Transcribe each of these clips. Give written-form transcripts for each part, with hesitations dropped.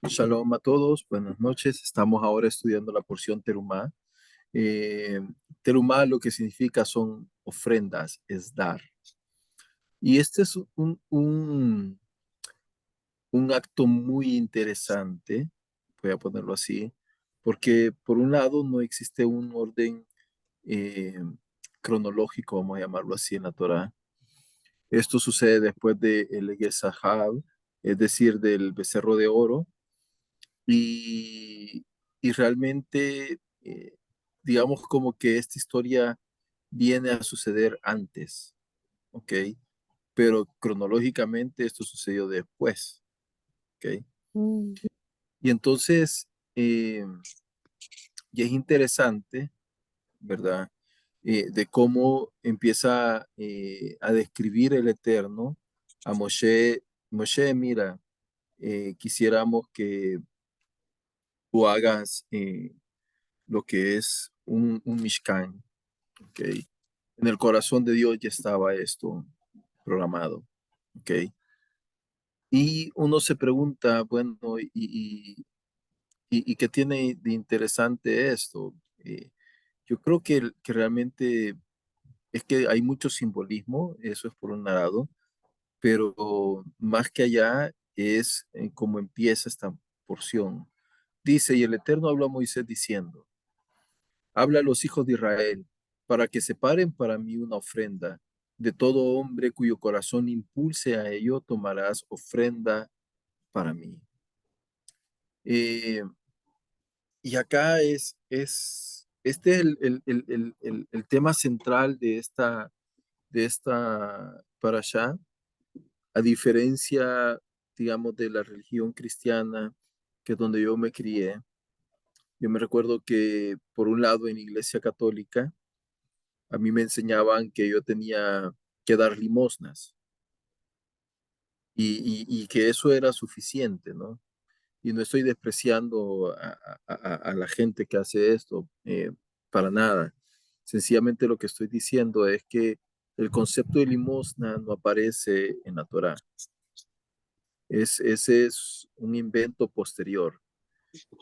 Shalom a todos, buenas noches. Estamos ahora estudiando la porción Terumá. Eh, Terumá lo que significa son ofrendas, es dar. Y este es un acto muy interesante, voy a ponerlo así, porque por un lado no existe un orden eh, cronológico, vamos a llamarlo así en la Torá. Esto sucede después de el Sahab, es decir, del becerro de oro. Y, y realmente, digamos como que esta historia viene a suceder antes, ¿ok? Pero cronológicamente esto sucedió después, ¿ok? Mm. Y entonces, y es interesante, ¿verdad? De cómo empieza a describir el Eterno a Moshe. Moshe, mira, quisiéramos que tú hagas lo que es un Mishkan, ¿ok? En el corazón de Dios ya estaba esto programado, ¿ok? Y uno se pregunta, bueno, ¿y qué tiene de interesante esto? Yo creo que realmente es que hay mucho simbolismo, eso es por un lado, pero más que allá es cómo empieza esta porción. Dice, y el Eterno habló a Moisés diciendo, habla a los hijos de Israel, para que separen para mí una ofrenda. De todo hombre cuyo corazón impulse a ello, tomarás ofrenda para mí. Eh, y acá este es el tema central de esta parashá, a diferencia, digamos, de la religión cristiana, que es donde yo me crié. Yo me recuerdo que, por un lado, en Iglesia Católica, a mí me enseñaban que yo tenía que dar limosnas y que eso era suficiente, ¿no? Y no estoy despreciando a la gente que hace esto, para nada. Sencillamente lo que estoy diciendo es que el concepto de limosna no aparece en la Torá. Ese es un invento posterior.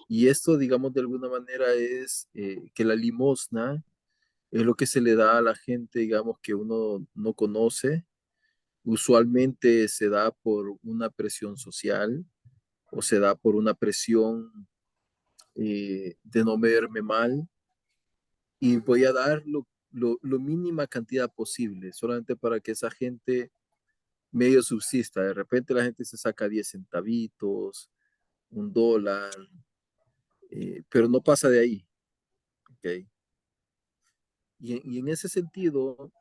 Y esto, digamos, de alguna manera es que la limosna es lo que se le da a la gente, digamos, que uno no conoce. Usualmente se da por una presión social o se da por una presión de no verme mal y voy a dar lo mínima cantidad posible, solamente para que esa gente medio subsista. De repente la gente se saca 10 centavitos, $1, pero no pasa de ahí, ¿ok? Y en ese sentido,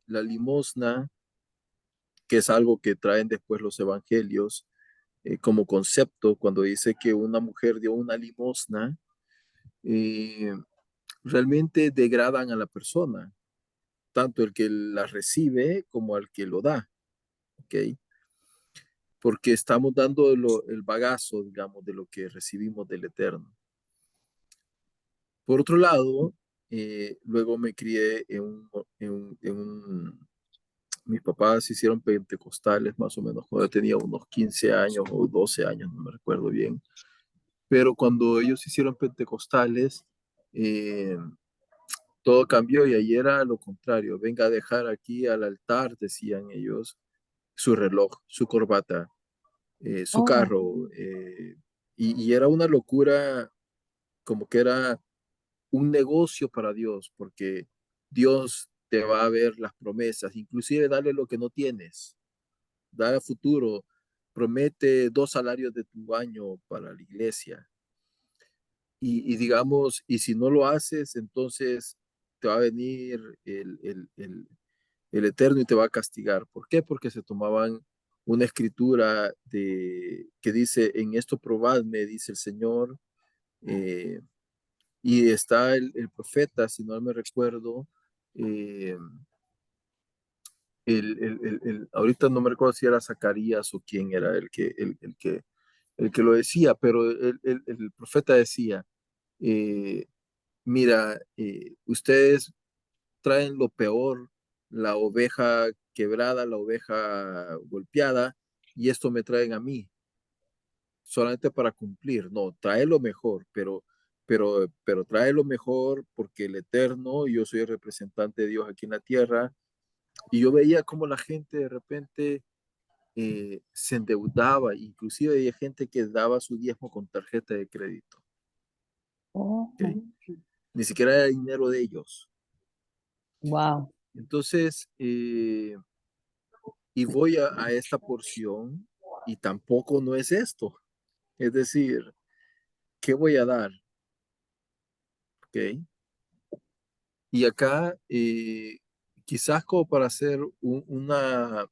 la limosna, que es algo que traen después los evangelios, como concepto, cuando dice que una mujer dio una limosna, eh, realmente degradan a la persona, tanto el que la recibe como al que lo da, ¿ok? Porque estamos dando el bagazo, digamos, de lo que recibimos del Eterno. Por otro lado, luego me crié mis papás se hicieron pentecostales más o menos cuando yo tenía unos 15 años o 12 años, no me recuerdo bien. Pero cuando ellos se hicieron pentecostales, eh, todo cambió y ahí era lo contrario. Venga a dejar aquí al altar, decían ellos, su reloj, su corbata, su Oh, carro. Y era una locura, como que era un negocio para Dios, porque Dios te va a ver las promesas, inclusive darle lo que no tienes, dar a futuro, promete 2 salarios de tu año para la iglesia. Y digamos, y si no lo haces, entonces te va a venir el Eterno y te va a castigar. ¿Por qué? Porque se tomaban una escritura que dice, en esto probadme, dice el Señor, eh, y está el profeta, si no me recuerdo, eh, ahorita no me recuerdo si era Zacarías o quién era el que lo decía, pero el profeta decía, eh, mira, ustedes traen lo peor, la oveja quebrada, la oveja golpeada, y esto me traen a mí. solamente para cumplir, no, trae lo mejor, pero trae lo mejor porque el Eterno, yo soy el representante de Dios aquí en la tierra, y yo veía como la gente de repente se endeudaba, inclusive había gente que daba su diezmo con tarjeta de crédito, Oh, ¿ok? Ni siquiera era dinero de ellos. wow. Entonces, y voy a esta porción y tampoco no es esto. Es decir, ¿qué voy a dar? ¿Ok? Y acá, quizás como para hacer una,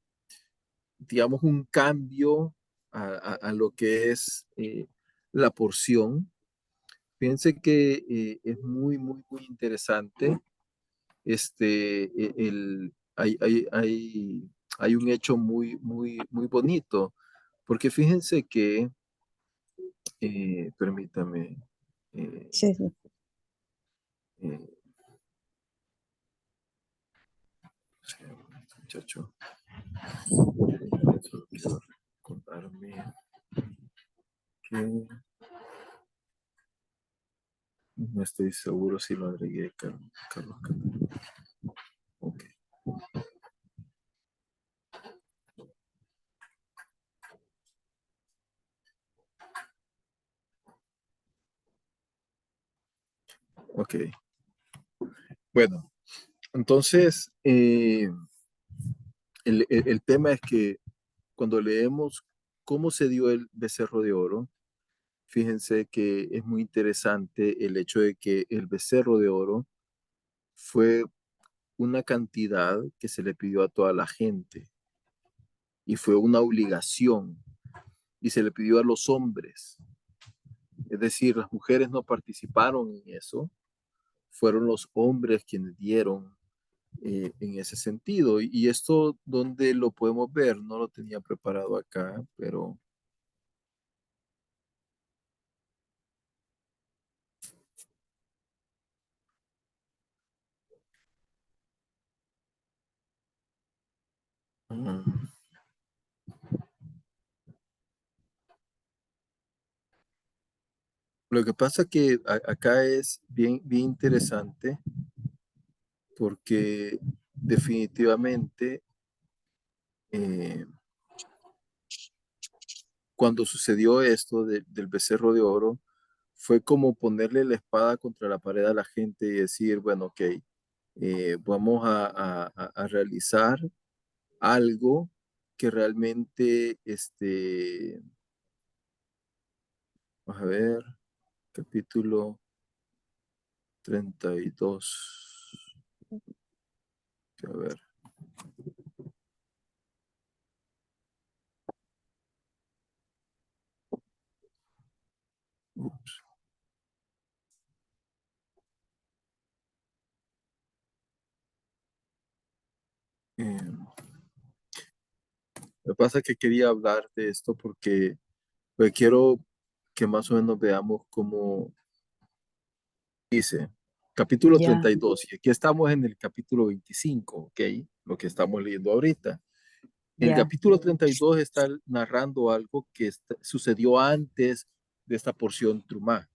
digamos, un cambio a lo que es la porción, fíjense que es muy interesante. Hay un hecho muy bonito, porque fíjense que, permítame, eh, Sí, sí. eh, muchacho, solo quiero recordarme que no estoy seguro si lo agregué, Carlos Catalán. Ok, ok. Bueno, entonces, el tema es que cuando leemos cómo se dio el becerro de oro, fíjense que es muy interesante el hecho de que el becerro de oro fue una cantidad que se le pidió a toda la gente y fue una obligación y se le pidió a los hombres. Es decir, las mujeres no participaron en eso, fueron los hombres quienes dieron en ese sentido. Y esto, ¿dónde lo podemos ver? No lo tenía preparado acá, pero mm, lo que pasa que acá es bien interesante porque definitivamente eh, cuando sucedió esto del becerro de oro, fue como ponerle la espada contra la pared a la gente y decir, bueno, ok, vamos a realizar algo que realmente, vamos a ver, capítulo 32, a ver, ups, eh, lo que pasa es que quería hablar de esto porque pues, quiero que más o menos veamos cómo dice, capítulo Ya, 32, y aquí estamos en el capítulo 25, ¿ok? Lo que estamos leyendo ahorita. El ya. capítulo 32 está narrando algo que sucedió antes de esta porción Trumá.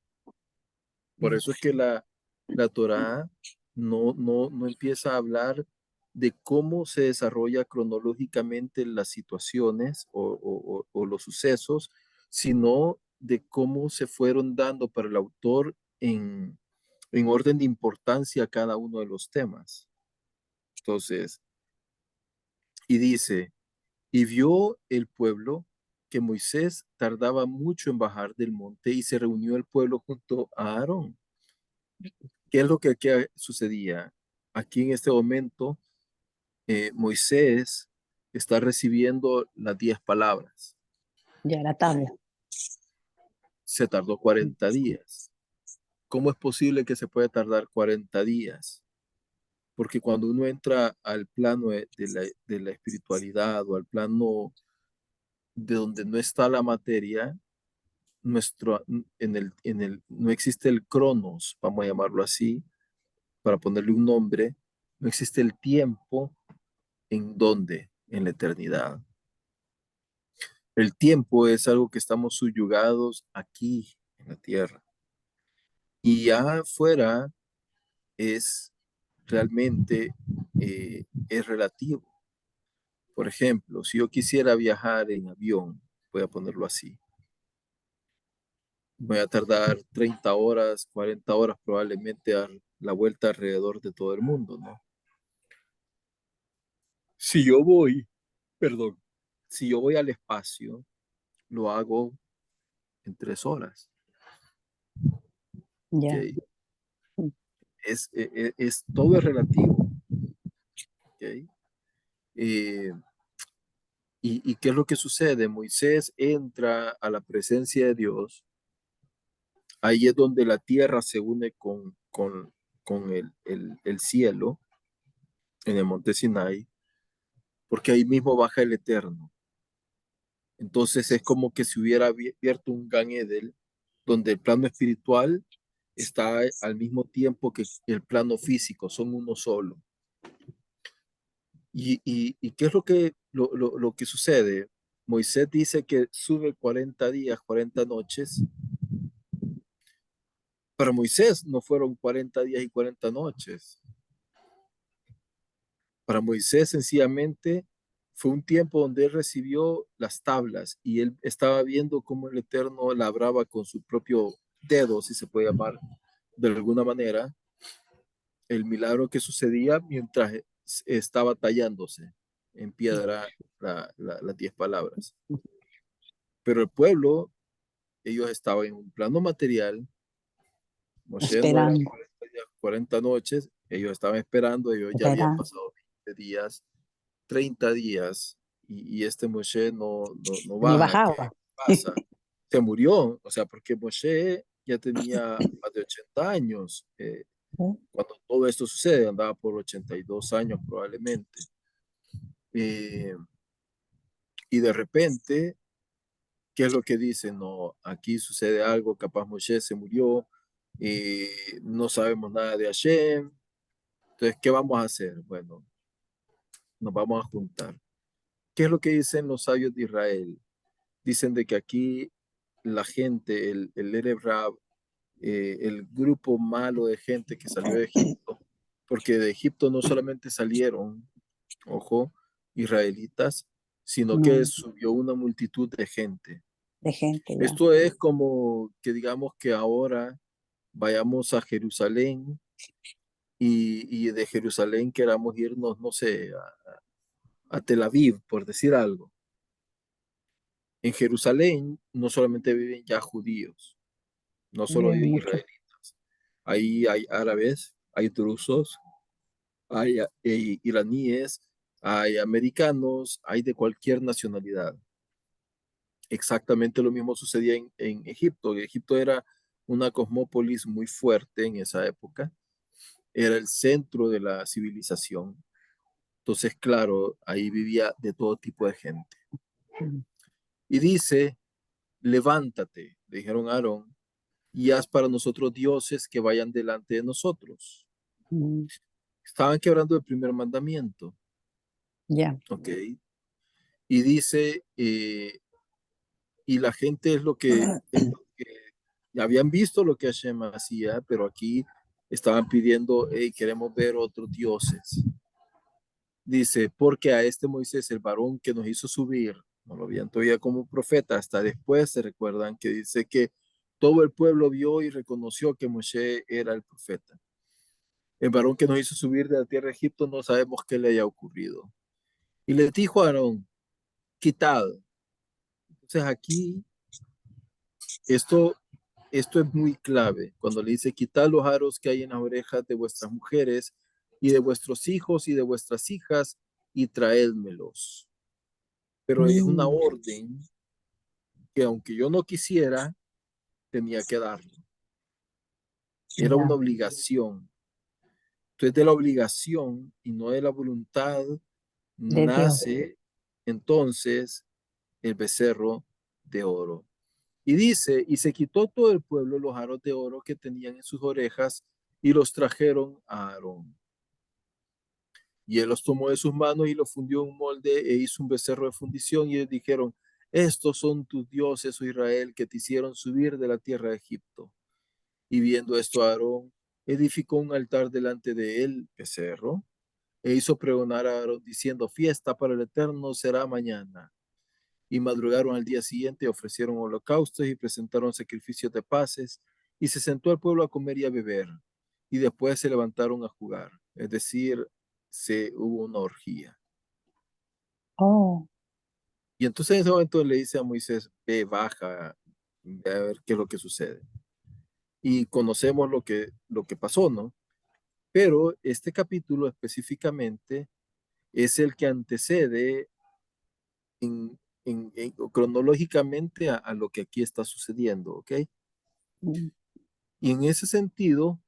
Por Mm. eso es que la Torá no empieza a hablar de cómo se desarrolla cronológicamente las situaciones o los sucesos, sino de cómo se fueron dando para el autor en orden de importancia a cada uno de los temas. Entonces, y dice, y vio el pueblo que Moisés tardaba mucho en bajar del monte y se reunió el pueblo junto a Aarón. ¿Qué es lo que aquí sucedía? Aquí en este momento, Moisés está recibiendo las 10 palabras. Ya la tabla. Se tardó Mm. 40 días. ¿Cómo es posible que se pueda tardar 40 días? Porque cuando uno entra al plano de la espiritualidad o al plano de donde no está la materia, nuestro, no existe el cronos, vamos a llamarlo así, para ponerle un nombre, no existe el tiempo en dónde, en la eternidad. El tiempo es algo que estamos subyugados aquí en la tierra. Y afuera es realmente, es relativo. Por ejemplo, si yo quisiera viajar en avión, voy a ponerlo así, voy a tardar 30 horas, 40 horas probablemente a la vuelta alrededor de todo el mundo, ¿no? Si yo voy, perdón, si yo voy al espacio, lo hago en 3 horas, Ya. ¿ok? Todo es relativo, ¿ok? Eh, y qué es lo que sucede? Moisés entra a la presencia de Dios. Ahí es donde la tierra se une con el cielo en el monte Sinai, porque ahí mismo baja el Eterno. Entonces es como que si hubiera abierto un Gan Edel, donde el plano espiritual está al mismo tiempo que el plano físico, son uno solo. ¿Y qué es lo que sucede? Moisés dice que sube 40 días, 40 noches. Para Moisés no fueron 40 días y 40 noches. Para Moisés sencillamente fue un tiempo donde él recibió las tablas y él estaba viendo cómo el Eterno labraba con su propio dedo, si se puede llamar de alguna manera, el milagro que sucedía mientras estaba tallándose en piedra las 10 palabras. Pero el pueblo, ellos estaban en un plano material. Moshe no eran Esperando, 40 días, 40 noches, ellos estaban esperando, ellos ya habían esperando. pasado 20 días, 30 días, y este Moshe no Ni baja. ¿Qué bajaba. pasa? Se murió, o sea, porque Moshe ya tenía más de 80 años. Cuando todo esto sucede, andaba por 82 años probablemente. Eh, y de repente, ¿qué es lo que dicen? No, aquí sucede algo, capaz Moshe se murió, no sabemos nada de Hashem. Entonces, ¿qué vamos a hacer? Bueno, nos vamos a juntar. ¿Qué es lo que dicen los sabios de Israel? Dicen de que aquí la gente, el Erev Rab, el grupo malo de gente que salió de Egipto, porque de Egipto no solamente salieron, ojo, israelitas, sino que No, subió una multitud de gente. de gente ya. Esto es como que digamos que ahora vayamos a Jerusalén y de Jerusalén queramos irnos, no sé, a Tel Aviv, por decir algo. En Jerusalén no solamente viven ya judíos, no solo Bien, viven mucho. israelitas. Ahí hay árabes, hay drusos, hay iraníes, hay americanos, hay de cualquier nacionalidad. Exactamente lo mismo sucedía en Egipto. Egipto era una cosmópolis muy fuerte en esa época, era el centro de la civilización. Entonces, claro, ahí vivía de todo tipo de gente. Mm, Y dice, levántate, le dijeron a Aarón, y haz para nosotros dioses que vayan delante de nosotros. mm, Estaban quebrando el primer mandamiento, ya. ¿ok? Y dice, y la gente es lo que habían visto lo que Hashem hacía, pero aquí estaban pidiendo, hey, queremos ver otros dioses. Dice, porque a este Moisés, el varón que nos hizo subir, no lo habían todavía como profeta, hasta después se recuerdan que dice que todo el pueblo vio y reconoció que Moshe era el profeta. El varón que nos hizo subir de la tierra de Egipto no sabemos qué le haya ocurrido. Y le dijo a Aarón, quitad. Entonces aquí esto, esto es muy clave. Cuando le dice, quitad los aros que hay en las orejas de vuestras mujeres y de vuestros hijos y de vuestras hijas y traédmelos. Pero es una Mm, orden que aunque yo no quisiera, tenía que darlo. Era una ya. obligación. Entonces de la obligación y no de la voluntad De Dios. nace entonces el becerro de oro. Y dice, y se quitó todo el pueblo los aros de oro que tenían en sus orejas y los trajeron a Aarón. Y él los tomó de sus manos y los fundió en un molde e hizo un becerro de fundición y ellos dijeron, estos son tus dioses, oh Israel, que te hicieron subir de la tierra de Egipto. Y viendo esto, Aarón edificó un altar delante de él, becerro, e hizo pregonar a Aarón diciendo, fiesta para el Eterno será mañana. Y madrugaron al día siguiente y ofrecieron holocaustos y presentaron sacrificios de paces, y se sentó el pueblo a comer y a beber, y después se levantaron a jugar, es decir, se hubo una orgía. Oh, Y entonces en ese momento le dice a Moisés, ve, baja, ve a ver qué es lo que sucede. Y conocemos lo que pasó, ¿no? Pero este capítulo específicamente es el que antecede cronológicamente a lo que aquí está sucediendo, ¿ok? mm, Y en ese sentido,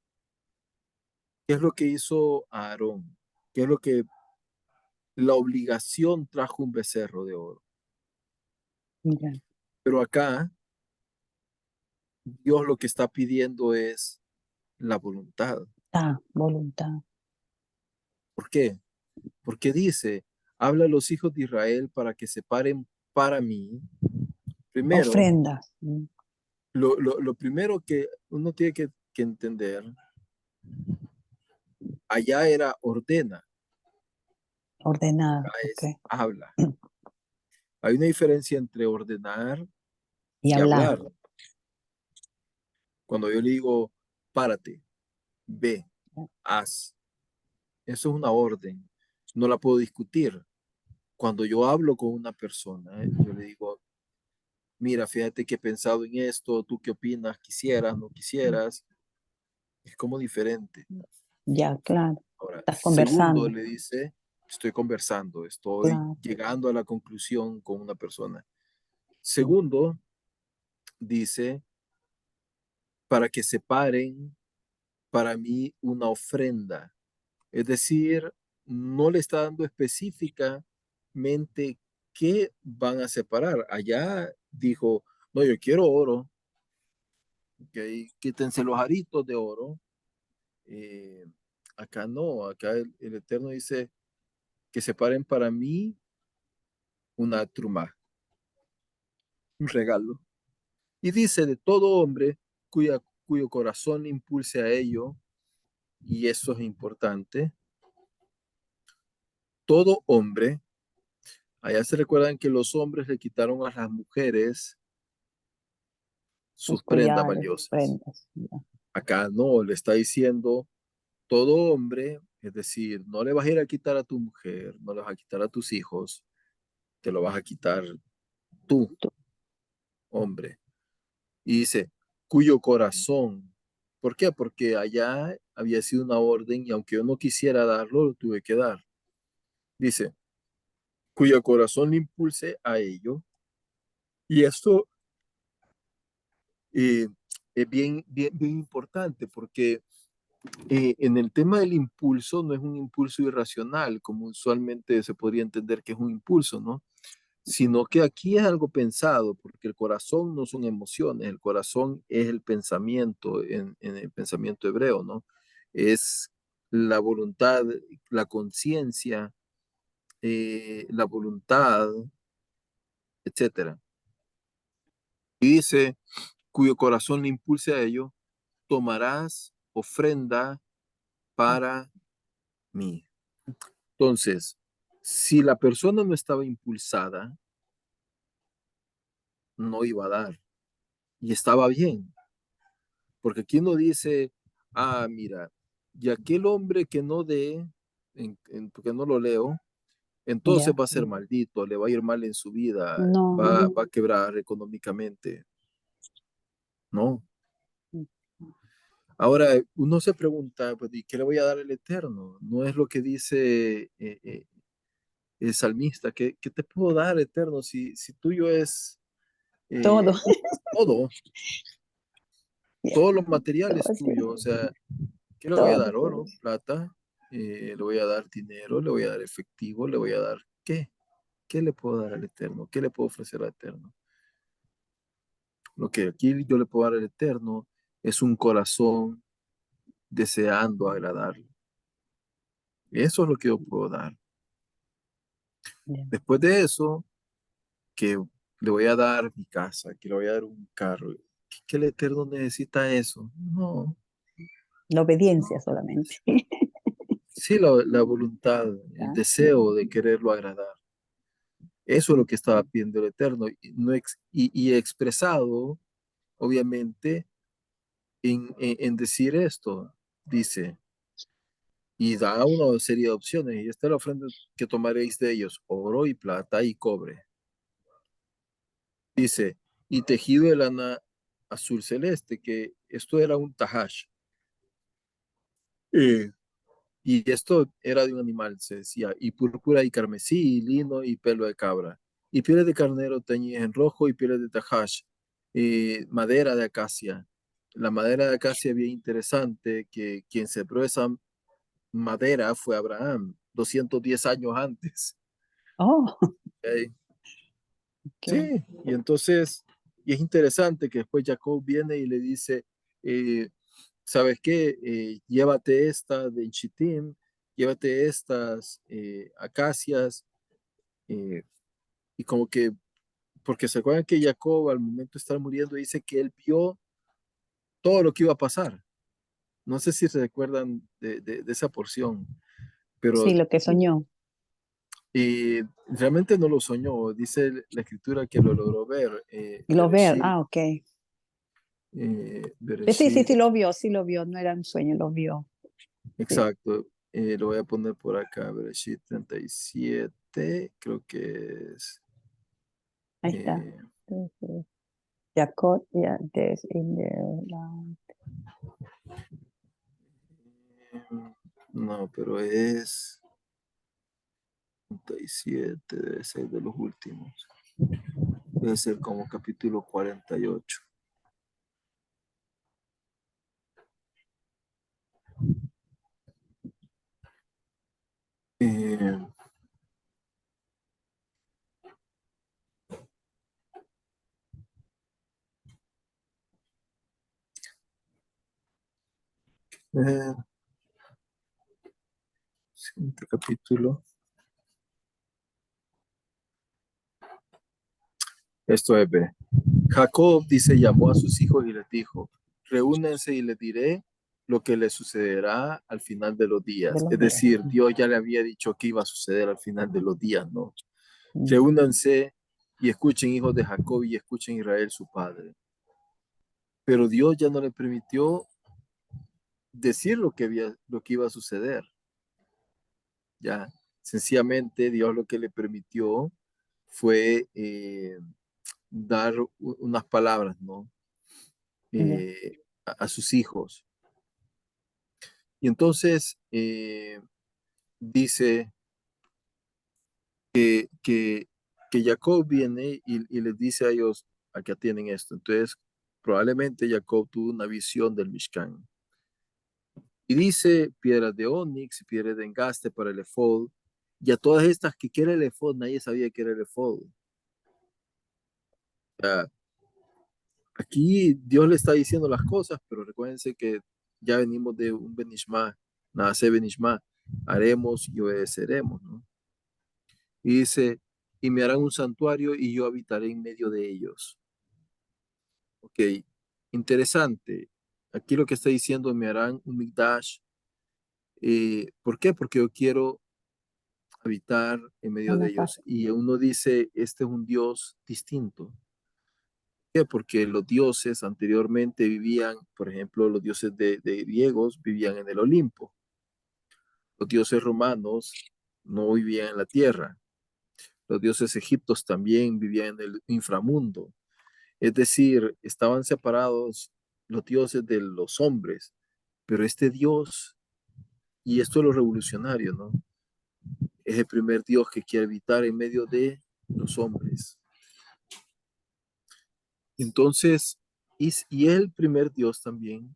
¿qué es lo que hizo Aarón? ¿Qué es lo que la obligación trajo un becerro de oro? ya. Pero acá Dios lo que está pidiendo es la voluntad. Voluntad. ¿Por qué? Porque dice, habla a los hijos de Israel para que se paren para mí. Primero, Ofrendas. lo primero que uno tiene que entender, allá era ordena, acá Ordenado. Ok. es habla. Hay una diferencia entre ordenar Y y hablar. hablar. Cuando yo le digo, párate, ve, haz, eso es una orden, no la puedo discutir. Cuando yo hablo con una persona, yo le digo, mira, fíjate que he pensado en esto, ¿tú qué opinas? ¿Quisieras, no quisieras? Es como diferente. Ya, claro. Ahora, Estás segundo, conversando. le dice, estoy conversando, estoy Claro. llegando a la conclusión con una persona. Mm, Segundo, dice, para que separen para mí una ofrenda. Es decir, no le está dando específicamente qué van a separar. Allá dijo, no, yo quiero oro, okay, quítense los aritos de oro. Eh, acá no, acá el Eterno dice que separen para mí una truma, un regalo. Y dice de todo hombre cuyo corazón impulse a ello, y eso es importante, todo hombre, allá se recuerdan que los hombres le quitaron a las mujeres sus Los prendas collares, valiosas. prendas. Ya. Acá no, le está diciendo todo hombre, es decir, no le vas a ir a quitar a tu mujer, no le vas a quitar a tus hijos, te lo vas a quitar tú, Tú- hombre. Y dice, cuyo corazón. ¿Por qué? Porque allá había sido una orden y aunque yo no quisiera darlo, lo tuve que dar. Dice, cuyo corazón le impulse a ello. Y esto eh, es bien importante porque en el tema del impulso no es un impulso irracional, como usualmente se podría entender que es un impulso, ¿no? Sino que aquí es algo pensado, porque el corazón no son emociones, el corazón es el pensamiento en el pensamiento hebreo, ¿no? Es la voluntad, la conciencia, la voluntad, etcétera. Y dice, cuyo corazón le impulse a ello, tomarás ofrenda para mí. Entonces, si la persona no estaba impulsada, no iba a dar. Y estaba bien, porque aquí no dice, ah, mira, y aquel hombre que no dé, porque no lo leo, entonces Ya. va a ser maldito, le va a ir mal en su vida, No. va a quebrar económicamente. No. Ahora, uno se pregunta, pues, ¿y qué le voy a dar al Eterno? No es lo que dice el salmista, ¿qué te puedo dar, Eterno, si tuyo es Todo. eh, todo, Ya. todo lo material Todo es así. tuyo? O sea, ¿qué le voy a Todo. dar? Oro, plata, le voy a dar dinero, le voy a dar efectivo, le voy a dar ¿qué? ¿Qué le puedo dar al Eterno? ¿Qué le puedo ofrecer al Eterno? Lo que aquí yo le puedo dar al Eterno es un corazón deseando agradarle. Eso es lo que yo puedo dar. Ya. Después de eso, que le voy a dar mi casa, que le voy a dar un carro. ¿Que el Eterno necesita eso? No. La obediencia solamente. Sí, la voluntad, el Ah, deseo de quererlo agradar. Eso es lo que estaba pidiendo el Eterno y, no y expresado, obviamente, en decir esto. Dice, y da una serie de opciones, y esta es la ofrenda que tomaréis de ellos, oro y plata y cobre. Dice, y tejido de lana azul celeste, que esto era un tahash. Eh, y esto era de un animal, se decía, y púrpura y carmesí, y lino y pelo de cabra. Y pieles de carnero teñidas en rojo y pieles de tahash, madera de acacia. La madera de acacia bien interesante, que quien sembró esa madera fue Abraham, 210 años antes. oh, ¿Ok? ok. Sí, y entonces, y es interesante que después Jacob viene y le dice, eh, ¿sabes qué? Llévate esta de Chittim, llévate estas acacias, eh, y como que, porque se acuerdan que Jacob al momento de estar muriendo dice que él vio todo lo que iba a pasar. No sé si se recuerdan de esa porción, pero Sí, lo que soñó. realmente no lo soñó. Dice la escritura que lo logró ver. Lo ver, Bereshit, ah, ok. Sí, sí, Bereshit, sí lo vio, no era un sueño, lo vio. Sí, exacto. Lo voy a poner por acá, Bereshit 37, creo que es. ahí está. eh, Entonces, Jacob, yeah, there's in the land. no, pero es 37, debe ser de los últimos. Debe ser como capítulo 48. Eh, eh, Siguiente capítulo. Esto es B. Jacob dice, llamó a sus hijos y les dijo, reúnense y les diré lo que les sucederá al final de los De días. los Es días. decir, Dios ya le había dicho que iba a suceder al final de los días, ¿no? Mm, Reúnanse y escuchen, hijos de Jacob, y escuchen, Israel, su padre. Pero Dios ya no le permitió decir lo que iba a suceder. Ya, sencillamente Dios lo que le permitió fue dar unas palabras, ¿no? ya, A sus hijos. Y entonces dice que, que Jacob viene y les dice a ellos, acá tienen esto. Entonces, probablemente Jacob tuvo una visión del Mishkan. Y dice piedras de onix y piedras de engaste para el efod. Y a todas estas que quiere el efod, nadie sabía que era el efod. sea, aquí Dios le está diciendo las cosas, pero recuérdense que ya venimos de un Benishma, nace Benishma, haremos y obedeceremos, ¿no? Y dice, y me harán un santuario y yo habitaré en medio de ellos. Ok, interesante. Aquí lo que está diciendo, me harán un Mikdash. ¿Por qué? Porque yo quiero habitar en medio en de la casa. ellos. Y uno dice, este es un Dios distinto. ¿Qué? Porque los dioses anteriormente vivían, por ejemplo, los dioses de griegos vivían en el Olimpo. Los dioses romanos no vivían en la tierra. Los dioses egiptos también vivían en el inframundo. Es decir, estaban separados los dioses de los hombres. Pero este Dios, y esto es lo revolucionario, ¿no? Es el primer Dios que quiere habitar en medio de los hombres. Entonces, y es el primer Dios también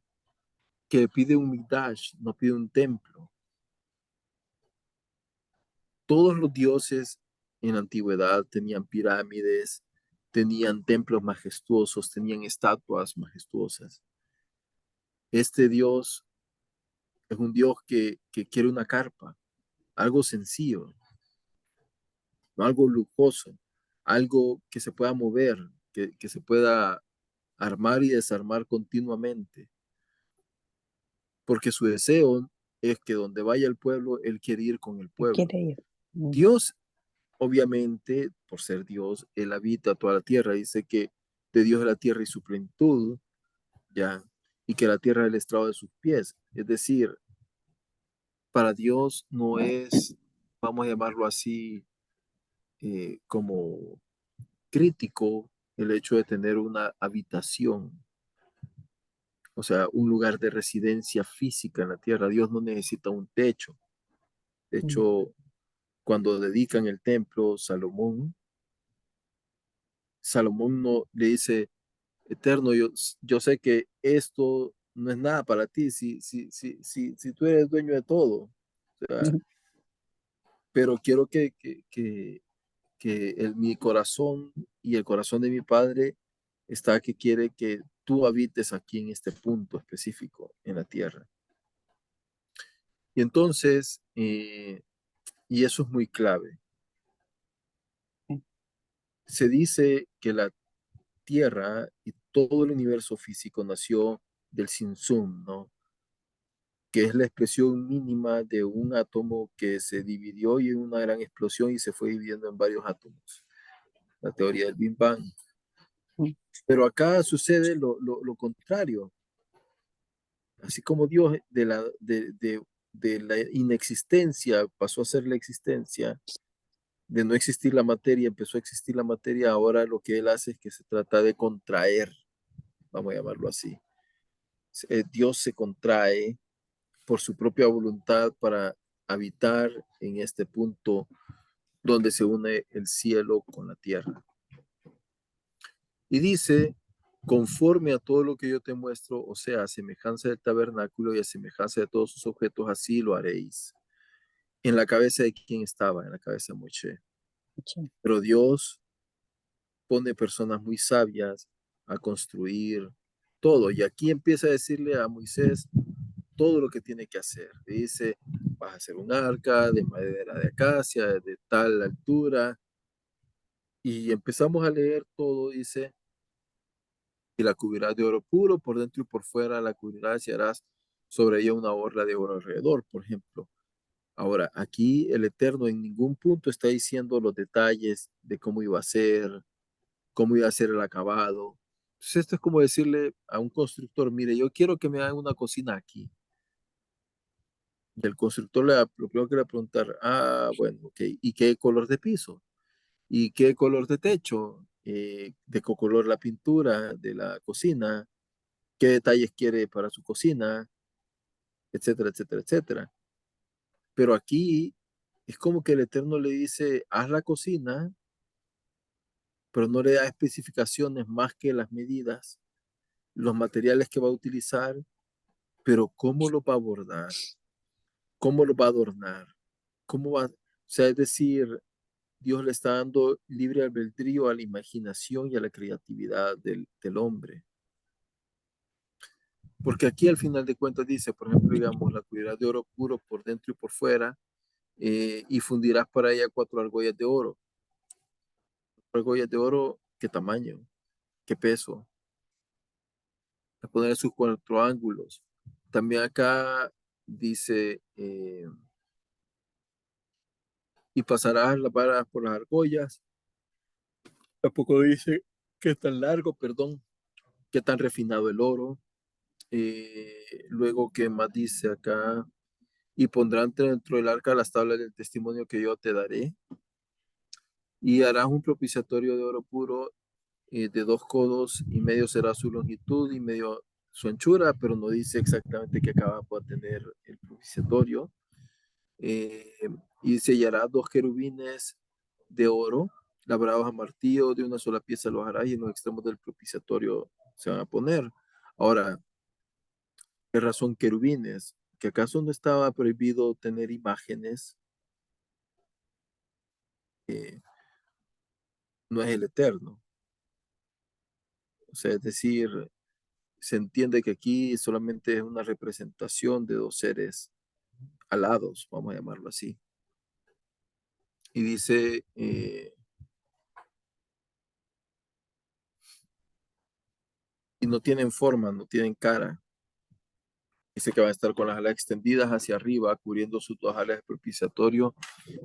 que pide un Mikdash, no pide un templo. Todos los dioses en la antigüedad tenían pirámides, tenían templos majestuosos, tenían estatuas majestuosas. Este Dios es un Dios que quiere una carpa, algo sencillo, no algo lujoso, algo que se pueda mover, que se pueda armar y desarmar continuamente, porque su deseo es que donde vaya el pueblo, Él quiere ir con el ¿Qué pueblo. quiere ir? Dios, obviamente, por ser Dios, Él habita toda la tierra. Dice que de Dios es la tierra y su plenitud, ya, y que la tierra es el estrado de sus pies. Es decir, para Dios no es, vamos a llamarlo así, como crítico el hecho de tener una habitación, o sea, un lugar de residencia física en la tierra. Dios no necesita un techo. De hecho, cuando dedican el templo, Salomón no le dice, Eterno, yo sé que esto no es nada para ti si tú eres dueño de todo. O sea, pero quiero que mi corazón y el corazón de mi padre está que quiere que tú habites aquí en este punto específico en la tierra. Y entonces, y eso es muy clave, se dice que la tierra y todo el universo físico nació del Sinsum, ¿no? Que es la expresión mínima de un átomo que se dividió y en una gran explosión y se fue dividiendo en varios átomos, la teoría del Big Bang. Pero acá sucede lo contrario. Así como Dios de la inexistencia pasó a ser la existencia, de no existir la materia, empezó a existir la materia, ahora lo que Él hace es que se trata de contraer, vamos a llamarlo así. Dios se contrae por su propia voluntad para habitar en este punto donde se une el cielo con la tierra. Y dice, conforme a todo lo que yo te muestro, o sea, a semejanza del tabernáculo y a semejanza de todos sus objetos, así lo haréis. ¿En la cabeza de quién estaba? En la cabeza de Moisés. Sí. Pero Dios pone personas muy sabias a construir todo. Y aquí empieza a decirle a Moisés todo lo que tiene que hacer. Le dice, vas a hacer un arca de madera de acacia, de tal altura. Y empezamos a leer todo, dice, y la cubrirás de oro puro, por dentro y por fuera la cubrirás y harás sobre ella una borla de oro alrededor, por ejemplo. Ahora, aquí el Eterno en ningún punto está diciendo los detalles de cómo iba a ser el acabado. Entonces, esto es como decirle a un constructor, mire, yo quiero que me hagan una cocina aquí. Y el constructor lo primero que le va a preguntar, bueno, ok, ¿y qué color de piso? ¿Y qué color de techo? ¿De qué color la pintura de la cocina? ¿Qué detalles quiere para su cocina? Etcétera, etcétera, etcétera. Pero aquí es como que el Eterno le dice, haz la cocina, pero no le da especificaciones más que las medidas, los materiales que va a utilizar, pero cómo lo va a abordar, cómo lo va a adornar, cómo va, o sea, es decir, Dios le está dando libre albedrío a la imaginación y a la creatividad del hombre. Porque aquí al final de cuentas dice, por ejemplo, digamos, la cubrirás de oro puro por dentro y por fuera, y fundirás para ella 4 argollas de oro. Argollas de oro, ¿qué tamaño? ¿Qué peso? A poner sus 4 ángulos. También acá dice, y pasarás las varas por las argollas. Tampoco dice qué tan largo, perdón, qué tan refinado el oro. Luego, ¿qué más dice acá? Y pondrán dentro del arca las tablas del testimonio que yo te daré. Y harás un propiciatorio de oro puro, de 2 codos y medio será su longitud y medio su anchura, pero no dice exactamente qué acaba a tener el propiciatorio. Eh, y sellará 2 querubines de oro, labrados a martillo, de una sola pieza los hará y en los extremos del propiciatorio se van a poner. Ahora, ¿qué razón querubines? ¿Que acaso no estaba prohibido tener imágenes? Eh, no es el eterno. O sea, es decir, se entiende que aquí solamente es una representación de 2 seres alados, vamos a llamarlo así. Y dice, y no tienen forma, no tienen cara. Dice que van a estar con las alas extendidas hacia arriba, cubriendo sus dos alas de propiciatorio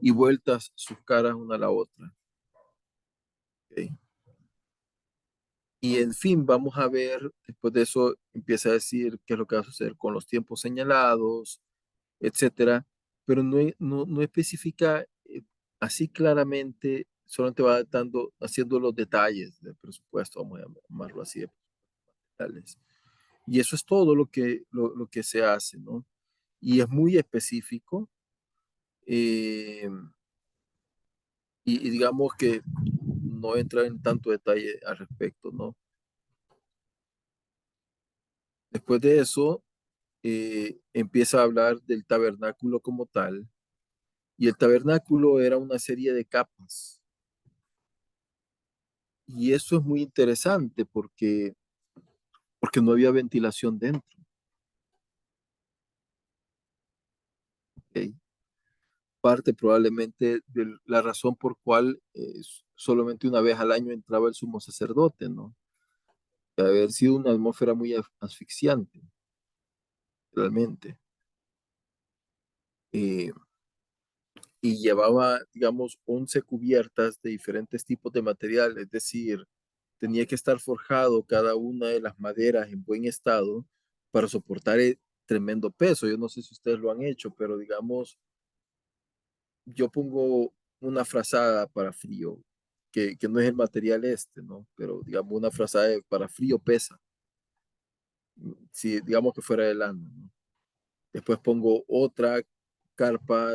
y vueltas sus caras una a la otra. ¿Ok? Y en fin, vamos a ver, después de eso empieza a decir qué es lo que va a suceder con los tiempos señalados, etcétera, pero no especifica así claramente, solamente va dando, haciendo los detalles del presupuesto, vamos a llamarlo así, detalles. Y eso es todo lo que se hace, ¿no? Y es muy específico, eh, y digamos que no entra en tanto detalle al respecto, ¿no? Después de eso, empieza a hablar del tabernáculo como tal, y el tabernáculo era una serie de capas. Y eso es muy interesante porque no había ventilación dentro. ¿Ok? Parte probablemente de la razón por cual solamente una vez al año entraba el sumo sacerdote, ¿no? De haber sido una atmósfera muy asfixiante, realmente. Eh, y llevaba, digamos, 11 cubiertas de diferentes tipos de material, es decir, tenía que estar forjado cada una de las maderas en buen estado para soportar el tremendo peso. Yo no sé si ustedes lo han hecho, pero digamos, yo pongo una frazada para frío, que no es el material este, ¿no? Pero digamos, una frazada para frío pesa, si digamos que fuera de lana, ¿no? Después pongo otra carpa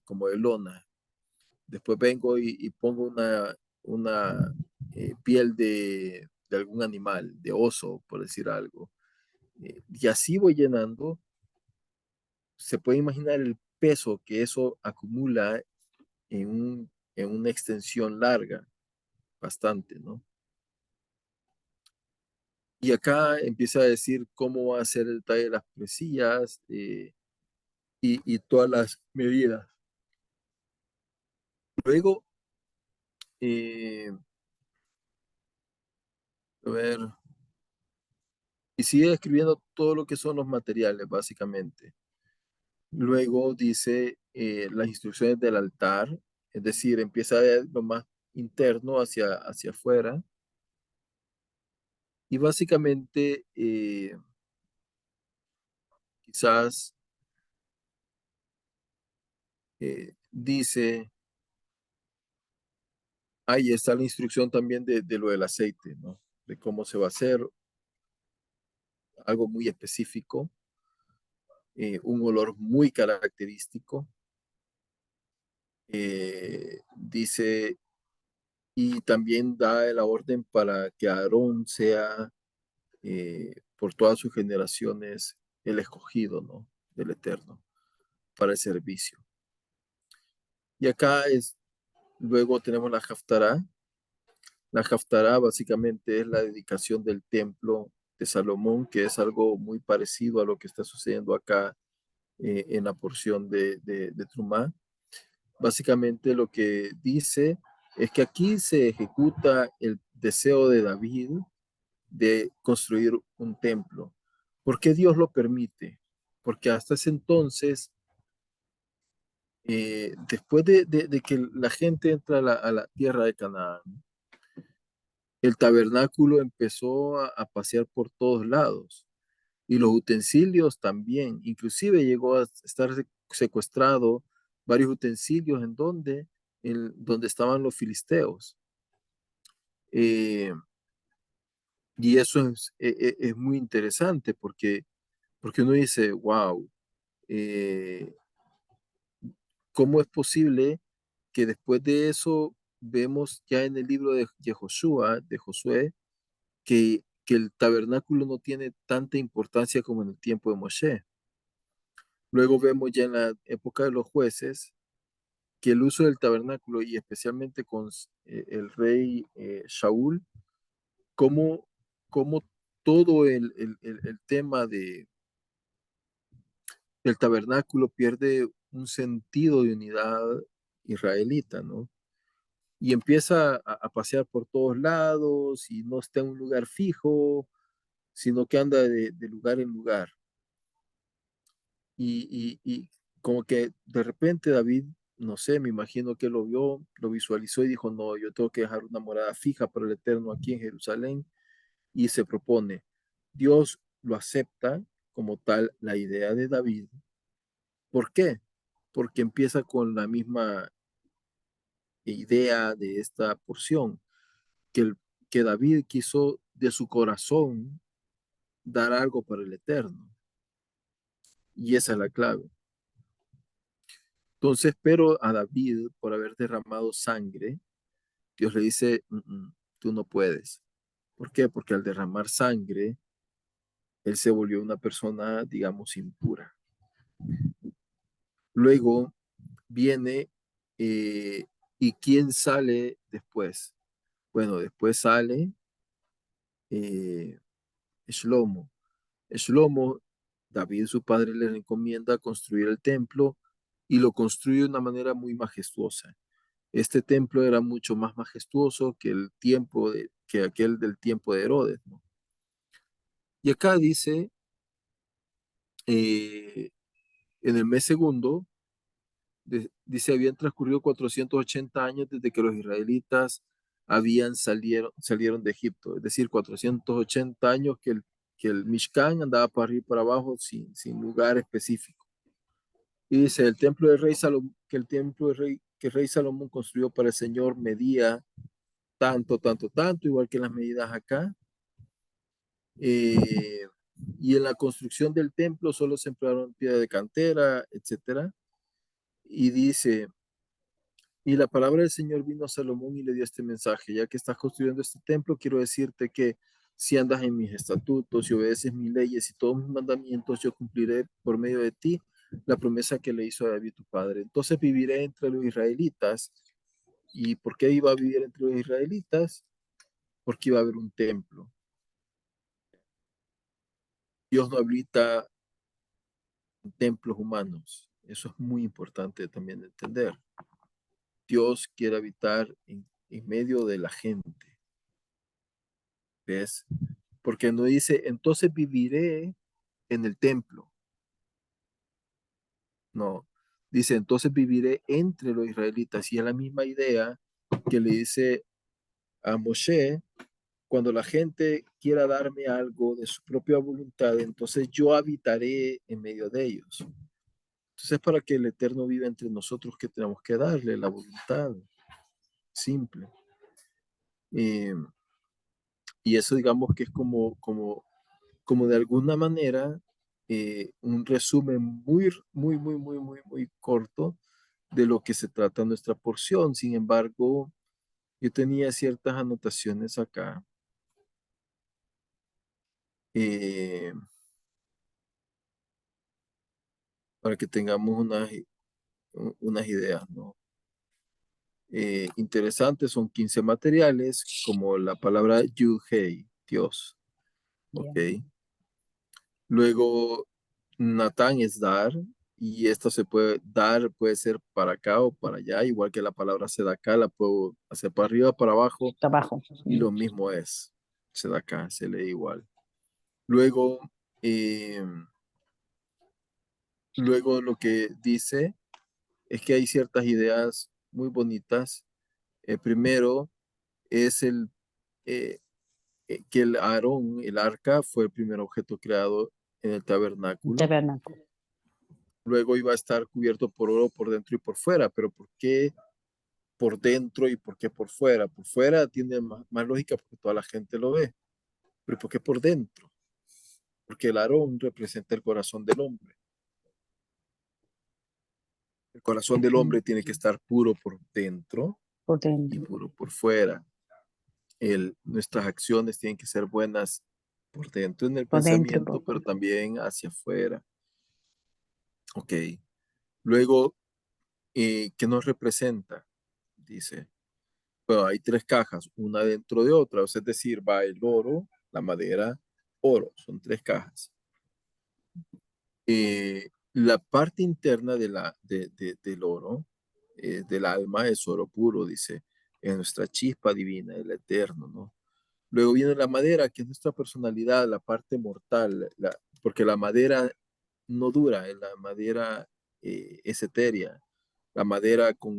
como de lona. Después vengo y pongo una piel de algún animal, de oso, por decir algo. Y así voy llenando. Se puede imaginar el peso que eso acumula en una extensión larga, bastante, ¿no? Y acá empieza a decir cómo va a ser el detalle de las presillas, y todas las medidas. Luego, eh, a ver, y sigue describiendo todo lo que son los materiales, básicamente. Luego dice las instrucciones del altar, es decir, empieza de lo más interno hacia afuera. Y básicamente, quizás dice, ahí está la instrucción también de lo del aceite, ¿no? De cómo se va a hacer, algo muy específico, un olor muy característico. Dice, y también da la orden para que Aarón sea por todas sus generaciones el escogido, ¿no? Del Eterno para el servicio. Y acá luego tenemos la Haftará. La Haftará básicamente es la dedicación del templo de Salomón, que es algo muy parecido a lo que está sucediendo acá en la porción de Trumá. Básicamente lo que dice es que aquí se ejecuta el deseo de David de construir un templo. ¿Por qué Dios lo permite? Porque hasta ese entonces, después de que la gente entra a la tierra de Canaán, el tabernáculo empezó a pasear por todos lados y los utensilios también. Inclusive llegó a estar secuestrado varios utensilios donde estaban los filisteos. Eh, y eso es muy interesante porque uno dice, wow, ¿cómo es posible que después de eso vemos ya en el libro de Josué, que el tabernáculo no tiene tanta importancia como en el tiempo de Moshe? Luego vemos ya en la época de los jueces que el uso del tabernáculo y especialmente con el rey Shaul, cómo, cómo todo el tema del tabernáculo pierde un sentido de unidad israelita, ¿no? Y empieza a pasear por todos lados y no está en un lugar fijo sino que anda de lugar en lugar. Y como que de repente David, no sé, me imagino que lo vio, lo visualizó y dijo, no, yo tengo que dejar una morada fija para el Eterno aquí en Jerusalén y se propone. Dios lo acepta como tal la idea de David. ¿Por qué? Porque empieza con la misma idea de esta porción, que David quiso de su corazón dar algo para el Eterno. Y esa es la clave. Entonces, pero a David, por haber derramado sangre, Dios le dice, tú no puedes. ¿Por qué? Porque al derramar sangre, él se volvió una persona, digamos, impura. Luego viene, ¿y quién sale después? Bueno, después sale eh, Shlomo. Shlomo, David, su padre, le encomienda construir el templo y lo construye de una manera muy majestuosa. Este templo era mucho más majestuoso que que aquel del tiempo de Herodes, ¿no? Y acá dice, eh, en el mes segundo, dice, habían transcurrido 480 años desde que los israelitas salieron de Egipto, es decir, 480 años que el Mishkan andaba para arriba y para abajo sin lugar específico. Y dice, el templo del rey Salomón, que el templo que el rey Salomón construyó para el Señor medía tanto, tanto, tanto, igual que las medidas acá. Eh, y en la construcción del templo solo se emplearon piedra de cantera, etcétera. Y dice, y la palabra del Señor vino a Salomón y le dio este mensaje: ya que estás construyendo este templo, quiero decirte que si andas en mis estatutos y obedeces mis leyes y todos mis mandamientos, yo cumpliré por medio de ti la promesa que le hizo a David tu padre. Entonces viviré entre los israelitas. ¿Y por qué iba a vivir entre los israelitas? Porque iba a haber un templo. Dios no habita en templos humanos. Eso es muy importante también de entender. Dios quiere habitar en medio de la gente. ¿Ves? Porque no dice, entonces viviré en el templo. No. Dice, entonces viviré entre los israelitas. Y es la misma idea que le dice a Moshe, cuando la gente quiera darme algo de su propia voluntad, entonces yo habitaré en medio de ellos. Entonces, para que el Eterno viva entre nosotros, ¿qué tenemos que darle? La voluntad, simple. Eh, y eso digamos que es como de alguna manera un resumen muy corto de lo que se trata nuestra porción. Sin embargo, yo tenía ciertas anotaciones acá eh, para que tengamos unas ideas, ¿no? Interesantes, son 15 materiales, como la palabra Yuhei, Dios, ¿ok? Yeah. Luego, Natán es dar, y esto se puede dar, puede ser para acá o para allá, igual que la palabra acá la puedo hacer para arriba, para abajo, Trabajo. y lo mismo es, acá se lee igual. Luego, eh, luego lo que dice es que hay ciertas ideas muy bonitas. Primero es eh, que el Aarón, el arca, fue el primer objeto creado en el tabernáculo. Tabernáculo. Luego iba a estar cubierto por oro por dentro y por fuera, pero ¿por qué por dentro y por qué por fuera? Por fuera tiene más lógica porque toda la gente lo ve, pero ¿por qué por dentro? Porque el Aarón representa el corazón del hombre. El corazón del hombre tiene que estar puro por dentro Por y dentro. puro por fuera. Nuestras acciones tienen que ser buenas por dentro en el Por dentro. pensamiento, pero también hacia afuera. Ok. Luego, ¿qué nos representa? Dice, bueno, hay tres cajas, una dentro de otra, o sea, es decir, va el oro, la madera, oro, son tres cajas. La parte interna del oro, del alma, es oro puro, dice, en nuestra chispa divina, el eterno, ¿no? Luego viene la madera, que es nuestra personalidad, la parte mortal, porque la madera no dura, la madera es etérea. La madera con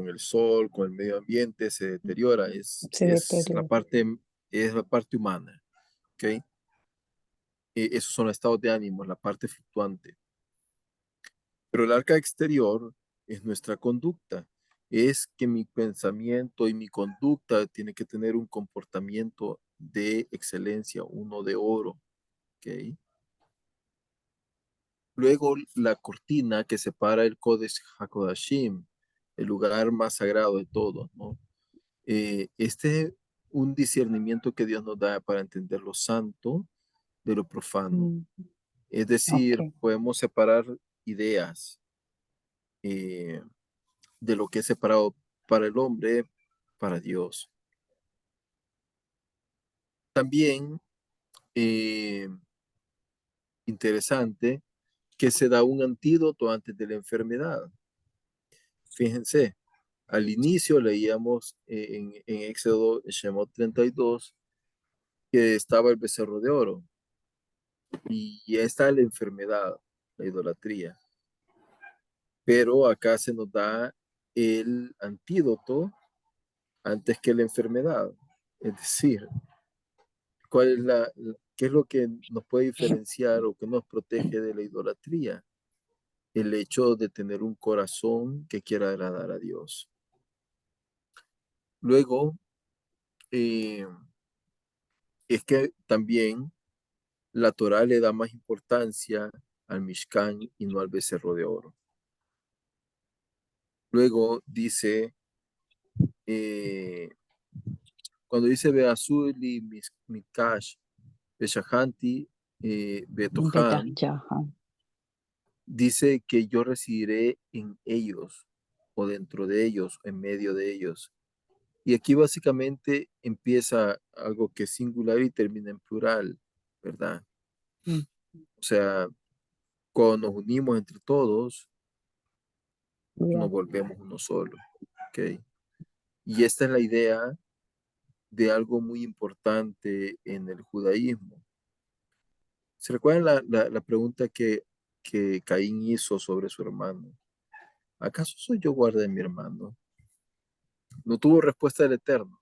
el sol, con el medio ambiente se deteriora, Se deteriora. es la parte humana, ¿ok? Esos son los estados de ánimo, la parte fluctuante. Pero el arca exterior es nuestra conducta. Es que mi pensamiento y mi conducta tiene que tener un comportamiento de excelencia, uno de oro, ¿ok? Luego la cortina que separa el Kodesh HaKodashim, el lugar más sagrado de todos, ¿no? Este es un discernimiento que Dios nos da para entender lo santo de lo profano. Mm, Es decir, ok, podemos separar ideas eh, de lo que es separado para el hombre, para Dios. También interesante que se da un antídoto antes de la enfermedad. Fíjense, al inicio leíamos en Éxodo Shemot 32 que estaba el becerro de oro y ya está la enfermedad, la idolatría. Pero acá se nos da el antídoto antes que la enfermedad. Es decir, ¿cuál es qué es lo que nos puede diferenciar o que nos protege de la idolatría? El hecho de tener un corazón que quiera agradar a Dios. Luego, eh, es que también la Torah le da más importancia al Mishkan y no al becerro de oro. Luego dice, eh, cuando dice Beazuli Mikash, Beshahanti, ¿verdad? Betohan, Ya, ajá. dice que yo residiré en ellos, o dentro de ellos, en medio de ellos. Y aquí básicamente empieza algo que es singular y termina en plural, ¿verdad? Mm, O sea, cuando nos unimos entre todos, nos ya, volvemos uno solo, ¿ok? Y esta es la idea de algo muy importante en el judaísmo. ¿Se recuerdan la pregunta que Caín hizo sobre su hermano? ¿Acaso soy yo guarda de mi hermano? No tuvo respuesta del Eterno.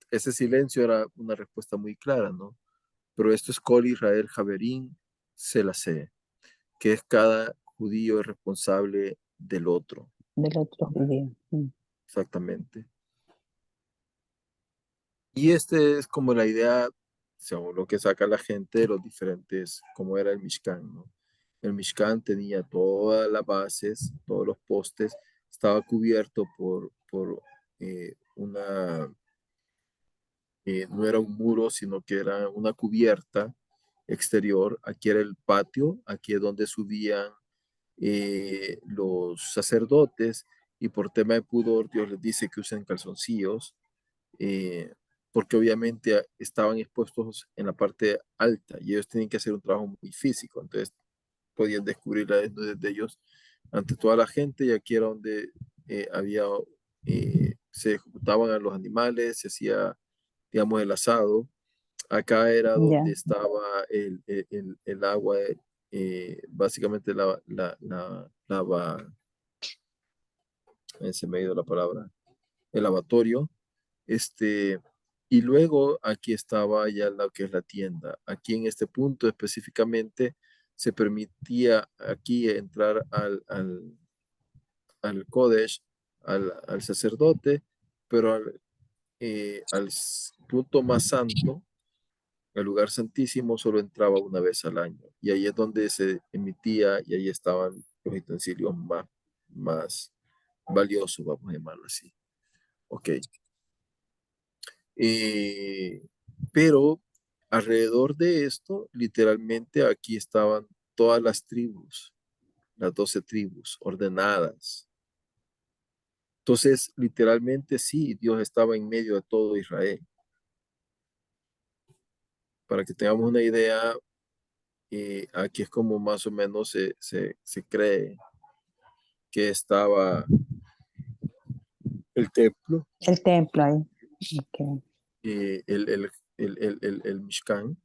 Ese silencio era una respuesta muy clara, ¿no? Pero esto es Kol Israel Javerín Selassie, que es cada judío es responsable del otro, del otro judío. Mm, exactamente. Y este es como la idea, según lo que saca la gente de los diferentes, como era el Mishkan, ¿no? El Mishkan tenía todas las bases, todos los postes, estaba cubierto por no era un muro, sino que era una cubierta exterior. Aquí era el patio, aquí es donde subían los sacerdotes y por tema de pudor Dios les dice que usen calzoncillos eh, porque obviamente estaban expuestos en la parte alta y ellos tenían que hacer un trabajo muy físico, entonces podían descubrir la desnudez de ellos ante toda la gente y aquí era donde se ejecutaban a los animales, se hacía, digamos, el asado. Acá era donde ya, estaba el agua, básicamente se me ha ido la palabra, el lavatorio, este, y luego aquí estaba ya lo que es la tienda. Aquí en este punto específicamente se permitía aquí entrar al Kodesh, al sacerdote, pero al punto más santo, el lugar santísimo, solo entraba una vez al año. Y ahí es donde se emitía y ahí estaban los utensilios más valiosos, vamos a llamarlo así. Ok. Eh, pero alrededor de esto, literalmente aquí estaban todas las tribus, las 12 tribus ordenadas. Entonces, literalmente sí, Dios estaba en medio de todo Israel. Para que tengamos una idea, aquí es como más o menos se cree que estaba el templo. el templo ahí. Ok. el Mishkan.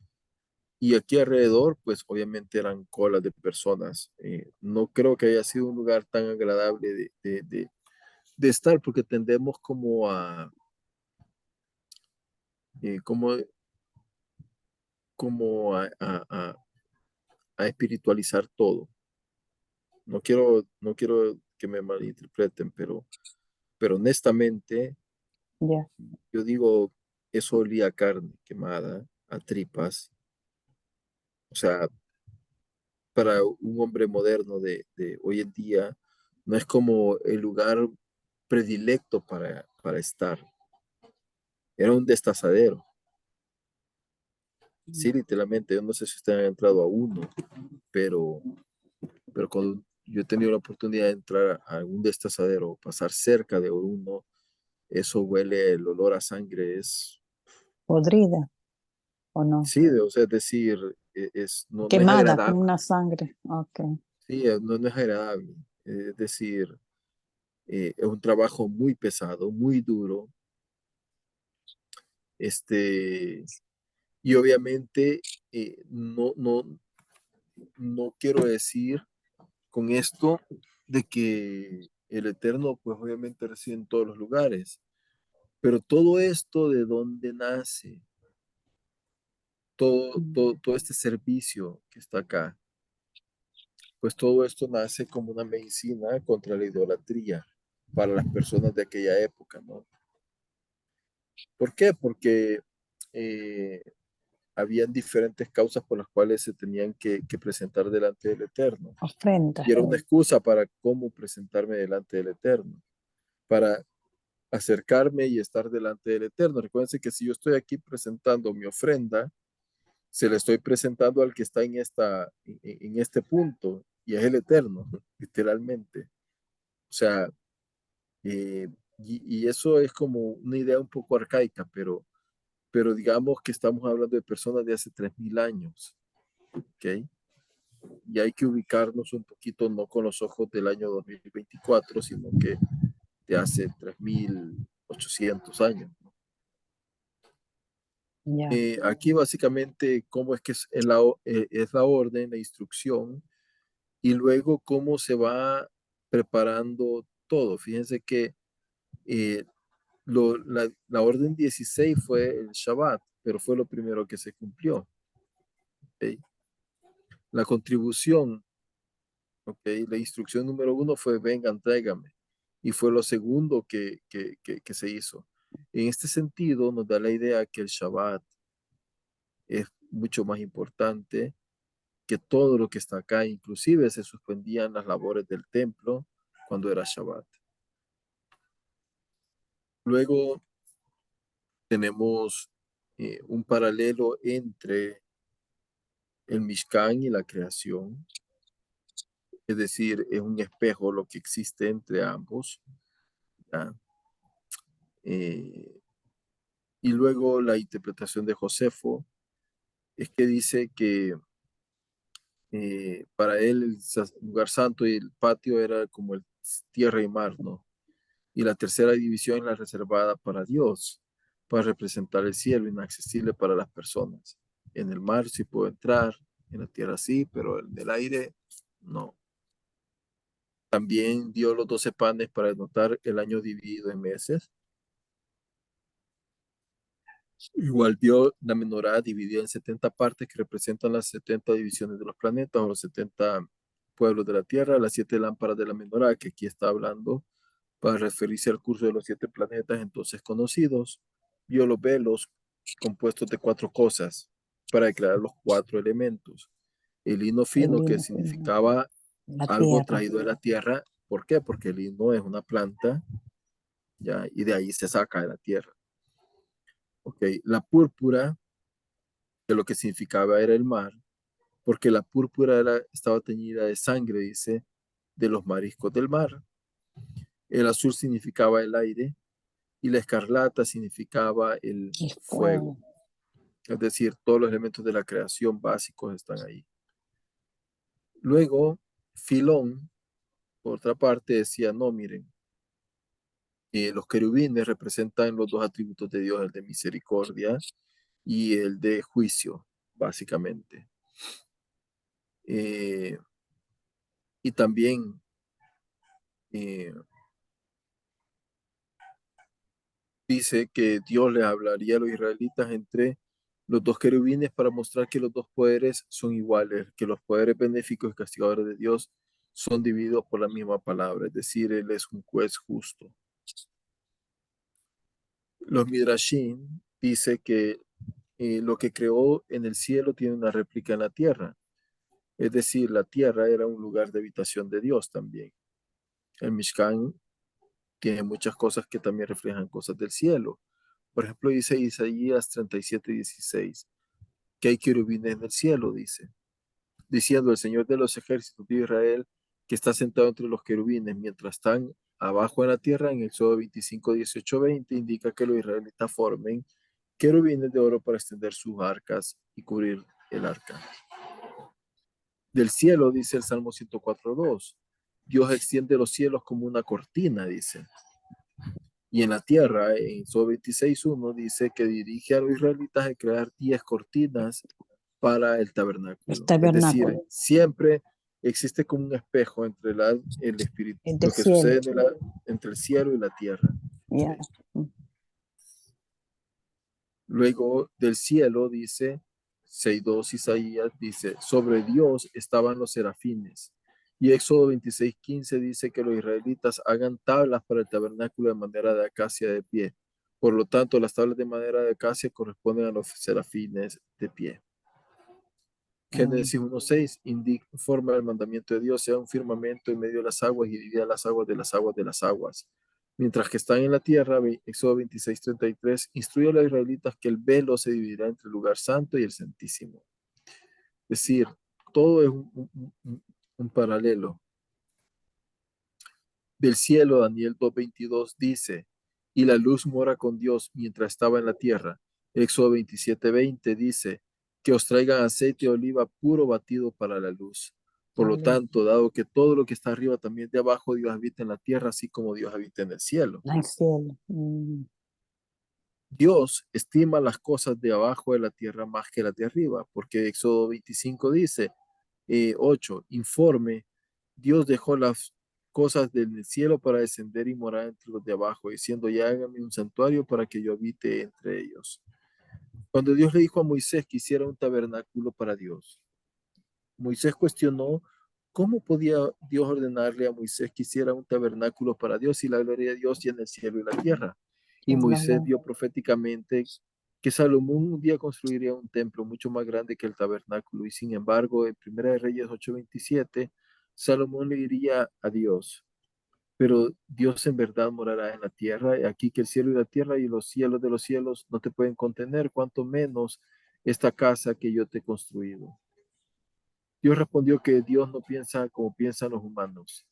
Y aquí alrededor, pues obviamente eran colas de personas. No creo que haya sido un lugar tan agradable de estar porque tendemos como eh, como, a espiritualizar todo. No quiero que me malinterpreten, pero honestamente, Ya. yo digo, eso olía a carne quemada, a tripas. O sea, para un hombre moderno de hoy en día, no es como el lugar predilecto para estar. Era un destazadero. Sí, literalmente, yo no sé si ustedes han entrado a uno, pero, pero cuando yo he tenido la oportunidad de entrar a algún destazadero, pasar cerca de uno, eso huele, el olor a sangre es, ¿Podrida o no? sí, o sea, es decir, no es Quemada con agradable, una sangre. Ok. sí, no es agradable. Es decir, es un trabajo muy pesado, muy duro, y obviamente no quiero decir con esto de que el Eterno, pues obviamente reside en todos los lugares, pero todo esto de dónde nace, todo este servicio que está acá, pues todo esto nace como una medicina contra la idolatría para las personas de aquella época, ¿no? ¿Por qué? Porque eh, habían diferentes causas por las cuales se tenían que presentar delante del Eterno. Ofrenda. Y era una excusa para cómo presentarme delante del Eterno, para acercarme y estar delante del Eterno. Recuerden que si yo estoy aquí presentando mi ofrenda, se la estoy presentando al que está en este punto, y es el Eterno, literalmente. O sea, y eso es como una idea un poco arcaica, pero digamos que estamos hablando de personas de hace 3000 años, ¿ok? Y hay que ubicarnos un poquito no con los ojos del año 2024, sino que de hace 3800 años. Ya. Aquí básicamente cómo es que es la orden, la instrucción, y luego cómo se va preparando todo. Fíjense que eh, la orden 16 fue el Shabbat, pero fue lo primero que se cumplió. ¿Ok? La contribución, ¿ok? La instrucción número uno fue vengan, tráigame, y fue lo segundo que se hizo. En este sentido, nos da la idea que el Shabbat es mucho más importante que todo lo que está acá, inclusive se suspendían las labores del templo cuando era Shabbat. Luego tenemos un paralelo entre el Mishkan y la creación, es decir, es un espejo lo que existe entre ambos, ¿ya? Eh, y luego la interpretación de Josefo es que dice que para él el lugar santo y el patio era como el tierra y mar, ¿no? Y la tercera división es la reservada para Dios, para representar el cielo inaccesible para las personas. En el mar sí puedo entrar, en la tierra sí, pero en el aire no. También dio los 12 panes para denotar el año dividido en meses. Igual dio la menorá dividida en 70 partes que representan las 70 divisiones de los planetas o los 70 pueblos de la tierra, las 7 lámparas de la menorá, que aquí está hablando para referirse al curso de los 7 planetas entonces conocidos. Vio los velos compuestos de 4 cosas para declarar los 4 elementos. El lino El fino, que lino fino. significaba La algo tierra. traído de la tierra. ¿Por qué? Porque el lino es una planta, ¿ya? Y de ahí se saca de la tierra. Ok, la púrpura, que lo que significaba era el mar, porque la púrpura estaba teñida de sangre, dice, de los mariscos del mar. El azul significaba el aire y la escarlata significaba el El fuego. fuego. Es decir, todos los elementos de la creación básicos están ahí. Luego, Filón, por otra parte, decía, no, miren, Los querubines representan los dos atributos de Dios, el de misericordia y el de juicio, básicamente. Y también dice que Dios les hablaría a los israelitas entre los dos querubines para mostrar que los dos poderes son iguales, que los poderes benéficos y castigadores de Dios son divididos por la misma palabra, es decir, Él es un juez justo. Los Midrashim dice que lo que creó en el cielo tiene una réplica en la tierra, es decir, la tierra era un lugar de habitación de Dios también. El Mishkan tiene muchas cosas que también reflejan cosas del cielo. Por ejemplo, dice Isaías 37:16, que hay querubines en el cielo, dice, diciendo el Señor de los ejércitos de Israel, que está sentado entre los querubines, mientras están abajo en la tierra, en Éxodo 25:18-20, indica que los israelitas formen querubines de oro para extender sus arcas y cubrir el arca. Del cielo, dice el Salmo 104:2, Dios extiende los cielos como una cortina, dice. Y en la tierra, en Éxodo 26:1, dice que dirige a los israelitas a crear 10 cortinas para el El tabernáculo. Es decir, tabernáculo. siempre existe como un espejo entre el espíritu, El del lo que cielo. sucede entre el cielo y la tierra. Ya. Sí. Luego del cielo dice, 6:2 Isaías dice, sobre Dios estaban los serafines. Y Éxodo 26:15 dice que los israelitas hagan tablas para el tabernáculo de madera de acacia de pie. Por lo tanto, las tablas de madera de acacia corresponden a los serafines de pie. Génesis 1:6 informa el mandamiento de Dios, sea un firmamento en medio de las aguas y divida las aguas de las aguas de las aguas. Mientras que están en la tierra, Éxodo 26:33, instruye a los israelitas que el velo se dividirá entre el lugar santo y el santísimo. Es decir, todo es un paralelo. Del cielo, Daniel 2:22 dice, y la luz mora con Dios mientras estaba en la tierra. Éxodo 27:20 dice, que os traigan aceite de oliva puro batido para la luz. Por lo tanto, dado que todo lo que está arriba también de abajo, Dios habita en la tierra, así como Dios habita en el cielo. El cielo. Dios estima las cosas de abajo de la tierra más que las de arriba, porque Éxodo 25 dice, 8, informe, Dios dejó las cosas del cielo para descender y morar entre los de abajo, diciendo, ya hágame un santuario para que yo habite entre ellos. Cuando Dios le dijo a Moisés que hiciera un tabernáculo para Dios, Moisés cuestionó cómo podía Dios ordenarle a Moisés que hiciera un tabernáculo para Dios y la gloria de Dios llena el cielo y la tierra. Y Moisés vio proféticamente que Salomón un día construiría un templo mucho más grande que el tabernáculo. Y sin embargo, en Primera de Reyes 8:27, Salomón le diría a Dios, pero Dios en verdad morará en la tierra, y aquí que el cielo y la tierra y los cielos de los cielos no te pueden contener, cuanto menos esta casa que yo te he construido. Dios respondió que Dios no piensa como piensan los humanos,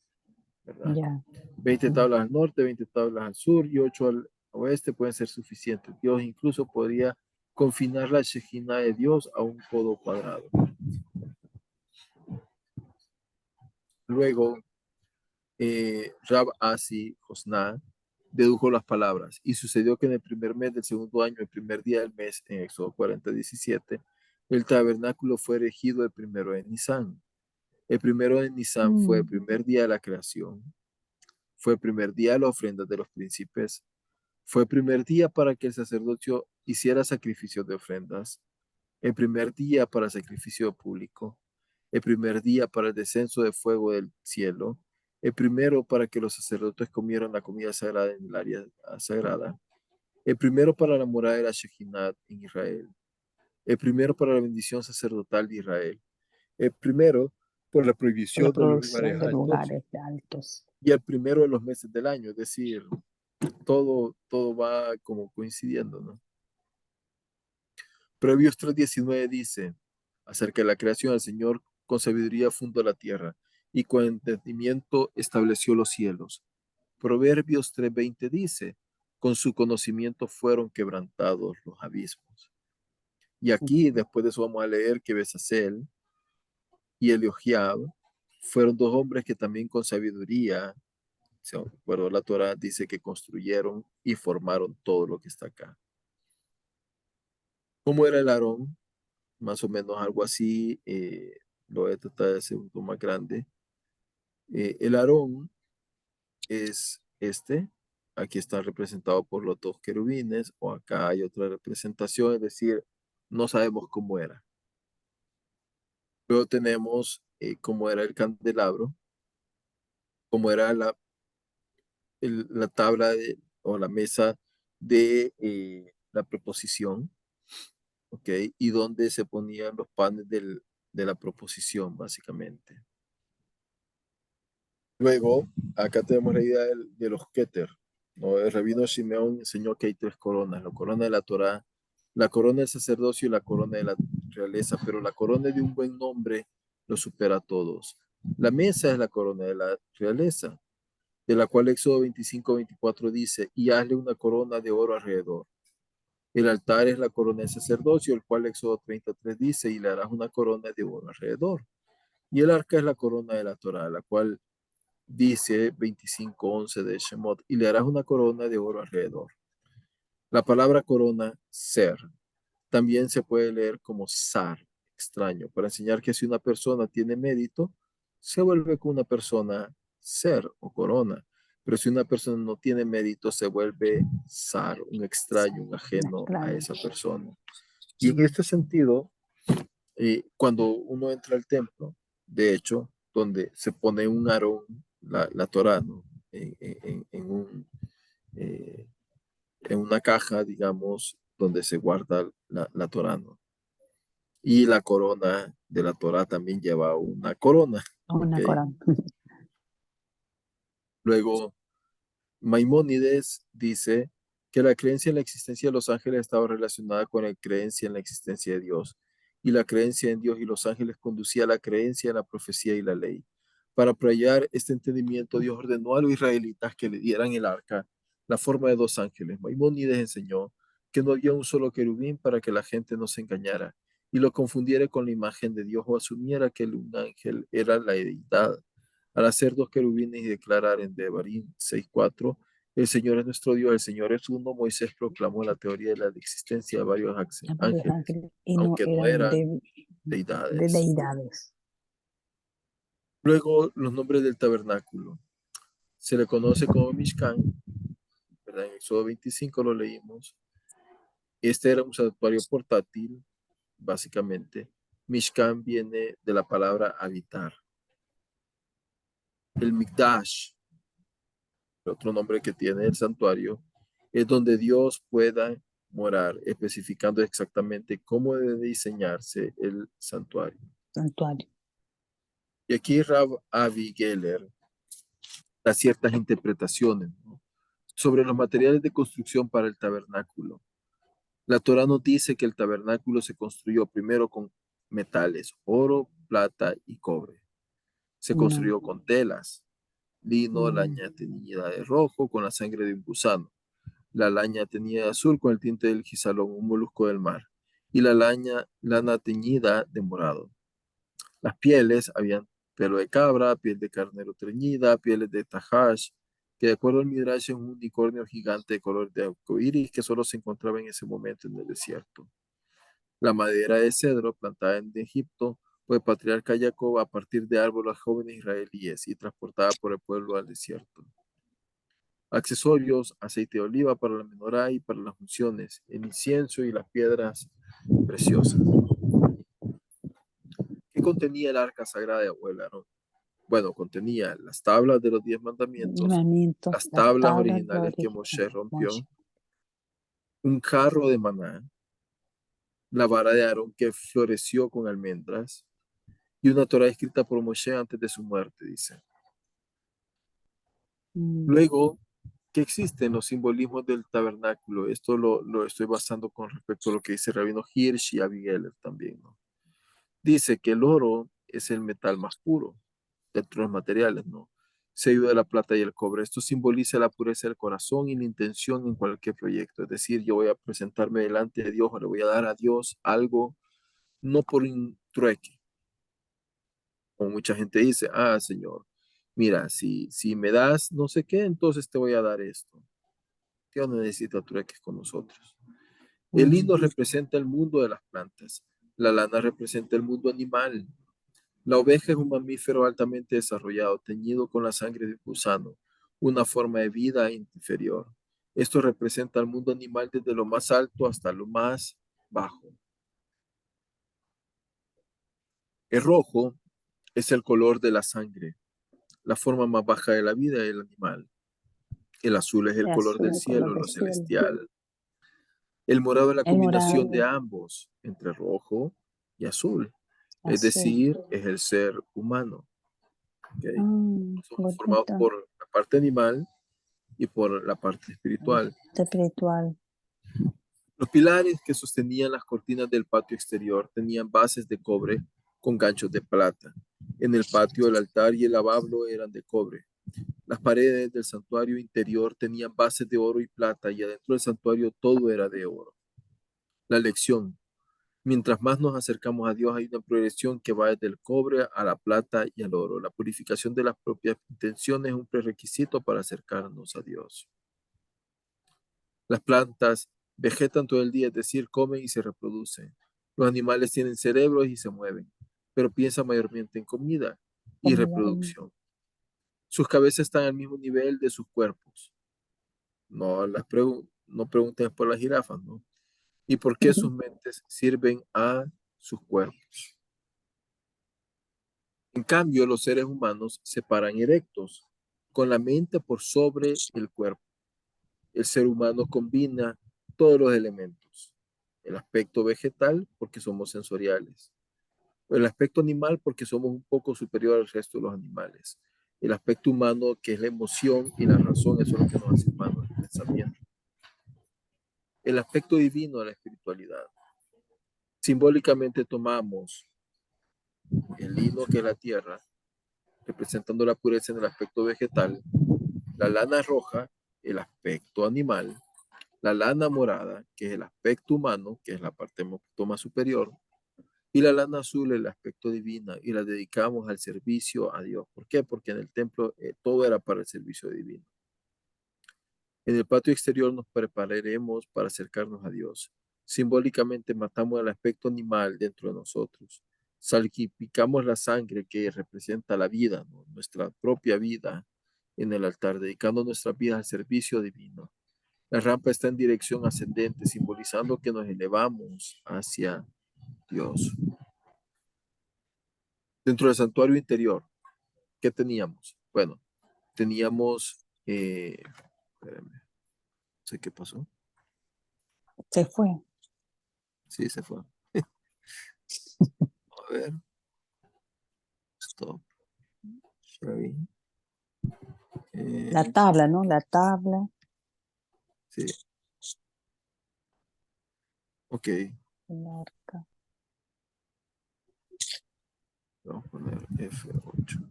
¿verdad? Ya. 20 tablas al norte, 20 tablas al sur y 8 al oeste pueden ser suficientes. Dios incluso podría confinar la Shejina de Dios a un codo cuadrado. Luego, Rab Asi Josna dedujo las palabras, y sucedió que en el primer mes del segundo año, el primer día del mes, en Éxodo 40:17, el tabernáculo fue erigido el primero de Nisan. El primero de Nisan fue el primer día de la creación, fue el primer día de las ofrendas de los príncipes, fue el primer día para que el sacerdocio hiciera sacrificios de ofrendas, el primer día para sacrificio público, el primer día para el descenso de fuego del cielo, el primero para que los sacerdotes comieran la comida sagrada en el área sagrada, el primero para la morada de la Shejinah en Israel, el primero para la bendición sacerdotal de Israel, el primero por la Por la prohibición de los lugares producción de altos lugares altos. y el primero de los meses del año, es decir, todo va como coincidiendo, ¿no? Proverbios 3:19 dice, acerca de la creación, el Señor con sabiduría fundó la tierra y con entendimiento estableció los cielos. Proverbios 3:20 dice, con su conocimiento fueron quebrantados los abismos. Y aquí, después de eso, vamos a leer que Besasel y Eliohiab fueron dos hombres que también con sabiduría de acuerdo a la Torá, dice que construyeron y formaron todo lo que está acá. ¿Cómo era el Aarón? Más o menos algo así. Lo voy a tratar de hacer un poco más grande. El Aarón es este. Aquí está representado por los dos querubines, o acá hay otra representación, es decir, no sabemos cómo era. Luego tenemos cómo era el candelabro, cómo era la tabla o la mesa de la proposición, ¿ok? Y dónde se ponían los panes de la proposición, básicamente. Luego, acá tenemos la idea de los Keter, ¿no? El rabino Simeón enseñó que hay tres coronas: la corona de la Torá, la corona del sacerdocio y la corona de la realeza, pero la corona de un buen nombre lo supera a todos. La mesa es la corona de la realeza, de la cual Éxodo 25-24 dice: y hazle una corona de oro alrededor. El altar es la corona del sacerdocio, el cual Éxodo 33 dice: y le harás una corona de oro alrededor. Y el arca es la corona de la Torá, la cual dice 25:11 de Shemot: y le harás una corona de oro alrededor. La palabra corona, ser, también se puede leer como zar, extraño, para enseñar que si una persona tiene mérito, se vuelve con una persona ser o corona. Pero si una persona no tiene mérito, se vuelve zar, un extraño, un Un ajeno a extraño. esa persona. Y en este sentido, cuando uno entra al templo, de hecho, donde se pone un Aarón, la Torá, ¿no? En eh, en una caja, digamos, donde se guarda la Torá, ¿no? Y la corona de la Torá también lleva una corona, ¿ok? Una corona. Luego, Maimónides dice que la creencia en la existencia de los ángeles estaba relacionada con la creencia en la existencia de Dios, y la creencia en Dios y los ángeles conducía a la creencia en la profecía y la ley. Para apoyar este entendimiento, Dios ordenó a los israelitas que le dieran el arca la forma de dos ángeles. Maimónides enseñó que no había un solo querubín para que la gente no se engañara y lo confundiera con la imagen de Dios, o asumiera que un ángel era la deidad. Al hacer dos querubines y declarar en Devarim 6:4: el Señor es nuestro Dios, el Señor es uno, Moisés proclamó la teoría de la existencia de varios A varios ángeles, ángeles y no aunque no eran eran de deidades. deidades. Luego, los nombres del tabernáculo. Se le conoce como Mishkan, ¿verdad? En Éxodo 25 lo leímos. Este era un santuario portátil, básicamente. Mishkan viene de la palabra habitar. El Mikdash, el otro nombre que tiene el santuario, es donde Dios pueda morar, especificando exactamente cómo debe diseñarse el santuario. Santuario. Y aquí Rav Avi Geller da ciertas interpretaciones, ¿no?, sobre los materiales de construcción para el tabernáculo. La Torá nos dice que el tabernáculo se construyó primero con metales: oro, plata y cobre. Se No. construyó con telas: lino, laña teñida de rojo con la sangre de un gusano, la laña teñida de azul con el tinte del gisalón, un molusco del mar, y la lana teñida de morado. Las pieles habían pelo de cabra, piel de carnero teñida, pieles de tajash, que de acuerdo al Midrash es un unicornio gigante de color de arcoíris que solo se encontraba en ese momento en el desierto. La madera de cedro plantada en Egipto por el patriarca Jacob a partir de árboles jóvenes israelíes y transportada por el pueblo al desierto. Accesorios: aceite de oliva para la menorá y para las unciones, el incienso y las piedras preciosas. ¿Qué contenía el arca sagrada de Aarón? Bueno, contenía las tablas de los 10 mandamientos, Mandamientos, las las tablas tablas de originales que origen. Moshe Moshe. rompió, un jarro de maná, la vara de Aarón que floreció con almendras, y una Torah escrita por Moshe antes de su muerte, dice. Mm, Luego, ¿qué existen los simbolismos del tabernáculo? Esto lo estoy basando con respecto a lo que dice Rabino Hirsch y Abigail también, ¿no? Dice que el oro es el metal más puro dentro de los materiales, ¿no? Seguido de la plata y el cobre. Esto simboliza la pureza del corazón y la intención en cualquier proyecto. Es decir, yo voy a presentarme delante de Dios o le voy a dar a Dios algo, no por un trueque. Como mucha gente dice: ah, Señor, mira, si me das no sé qué, entonces te voy a dar esto. Dios no necesita trueques con nosotros. El lino representa el mundo de las plantas. La lana representa el mundo animal. La oveja es un mamífero altamente desarrollado, teñido con la sangre de un gusano, una forma de vida inferior. Esto representa el mundo animal desde lo más alto hasta lo más bajo. El rojo es el color de la sangre, la forma más baja de la vida del animal. El azul es el El color del azul, color cielo, del lo cielo. celestial. El morado es la El combinación de morado, ambos, entre rojo y azul. Es azul. decir, es el ser humano. ¿Ok? Somos formados Bonito. por la parte animal y por la parte espiritual. Espiritual. Los pilares que sostenían las cortinas del patio exterior tenían bases de cobre con ganchos de plata. En el patio, el altar y el lavablo eran de cobre. Las paredes del santuario interior tenían bases de oro y plata y adentro del santuario todo era de oro. La lección: mientras más nos acercamos a Dios, hay una progresión que va desde el cobre a la plata y al oro. La purificación de las propias intenciones es un prerequisito para acercarnos a Dios. Las plantas vegetan todo el día, es decir, comen y se reproducen. Los animales tienen cerebros y se mueven, pero piensan mayormente en comida y Comida. reproducción. Sus cabezas están al mismo nivel de sus cuerpos. No pregunten por las jirafas, ¿no? ¿Y por qué sus mentes sirven a sus cuerpos? En cambio, los seres humanos se paran erectos, con la mente por sobre el cuerpo. El ser humano combina todos los elementos. El aspecto vegetal, porque somos sensoriales. El aspecto animal, porque somos un poco superior al resto de los animales. El aspecto humano, que es la emoción y la razón, eso es lo que nos hace humanos, el pensamiento. El aspecto divino de la espiritualidad. Simbólicamente tomamos el lino, que es la tierra, representando la pureza en el aspecto vegetal, la lana roja, el aspecto animal, la lana morada, que es el aspecto humano, que es la parte más superior, y la lana azul, el aspecto divino, y la dedicamos al servicio a Dios. ¿Por qué? Porque en el templo todo era para el servicio divino. En el patio exterior nos prepararemos para acercarnos a Dios. Simbólicamente matamos el aspecto animal dentro de nosotros. Salpicamos la sangre que representa la vida, ¿no? Nuestra propia vida en el altar, dedicando nuestra vida al servicio divino. La rampa está en dirección ascendente, simbolizando que nos elevamos hacia Dios. Dentro del santuario interior, ¿qué teníamos? Bueno, teníamos, espérame, no sé qué pasó. Se fue. Sí, se fue. A ver, stop. Sharing. La Eh, tabla, ¿no? La tabla. sí, ok. El arca. Vamos a poner F8.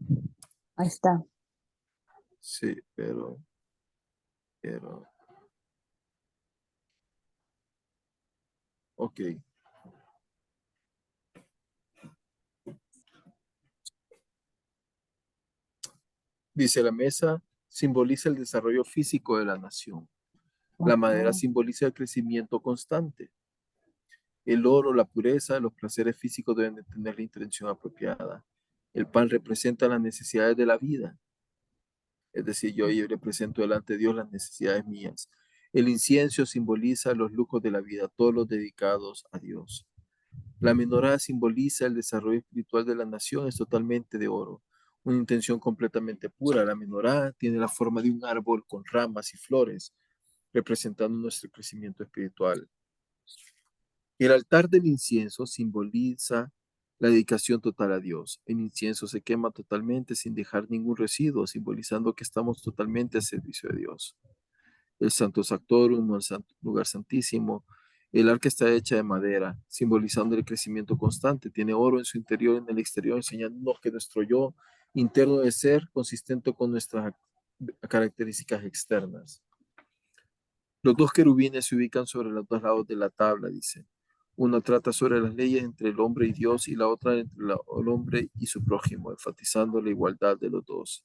Ahí está. Sí, pero, ok. Dice, la mesa simboliza el desarrollo físico de la nación. La madera Ajá. simboliza el crecimiento constante. El oro, la pureza, los placeres físicos deben de tener la intención apropiada. El pan representa las necesidades de la vida. Es decir, yo hoy represento delante de Dios las necesidades mías. El incienso simboliza los lujos de la vida, todos los dedicados a Dios. La menorá simboliza el desarrollo espiritual de la nación, es totalmente de oro, una intención completamente pura. La menorá tiene la forma de un árbol con ramas y flores, representando nuestro crecimiento espiritual. El altar del incienso simboliza la dedicación total a Dios. El incienso se quema totalmente sin dejar ningún residuo, simbolizando que estamos totalmente al servicio de Dios. El Santo Sactorum, el lugar santísimo. El arca está hecha de madera, simbolizando el crecimiento constante. Tiene oro en su interior y en el exterior, enseñándonos que nuestro yo interno debe ser consistente con nuestras características externas. Los dos querubines se ubican sobre los dos lados de la tabla, dice. Una trata sobre las leyes entre el hombre y Dios y la otra entre el hombre y su prójimo, enfatizando la igualdad de los dos.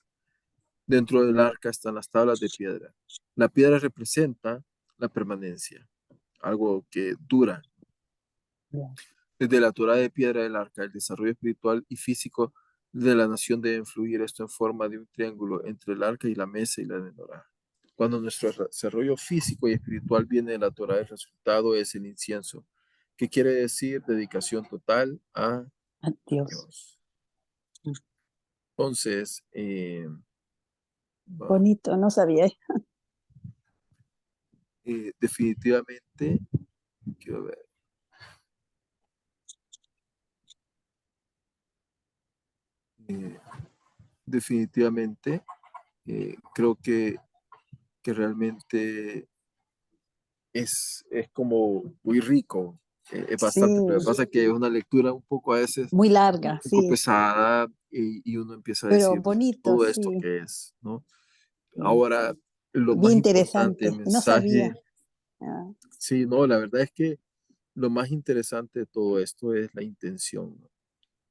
Dentro del arca están las tablas de piedra. La piedra representa la permanencia, algo que dura. Ya. Desde la Torá de piedra del arca, el desarrollo espiritual y físico de la nación debe influir esto en forma de un triángulo entre el arca y la mesa y la menorá. Cuando nuestro desarrollo físico y espiritual viene de la Torá, el resultado es el incienso, que quiere decir dedicación total a Adiós. Dios. Entonces, Bonito, no sabía. definitivamente, quiero ver, eh, definitivamente, creo que realmente es como muy rico, es Sí, bastante, pero lo que pasa es que es una lectura un poco a veces, muy un larga, poco sí, pesada y uno empieza a pero decir, bonito, todo esto sí. que es, ¿no? Sí. Ahora, lo más Bien importante, el interesante, no mensaje, sabía. Ah, sí, no, la verdad es que lo más interesante de todo esto es la intención, ¿no?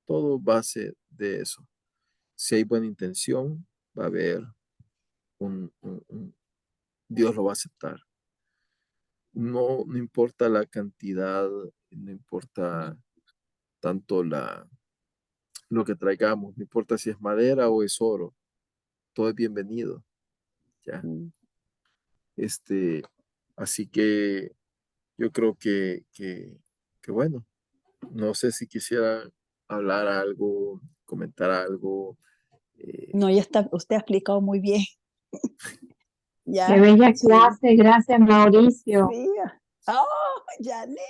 Todo base de eso. Si hay buena intención, va a haber Dios lo va a aceptar. No, no importa la cantidad, no importa tanto lo que traigamos, no importa si es madera o es oro, todo es bienvenido, ¿ya? mm. Este, así que yo creo que bueno, no sé si quisiera hablar algo, comentar algo. No, ya está, usted ha explicado muy bien. Qué Ya, bella sí, clase, gracias Mauricio. sí. Oh, ya le.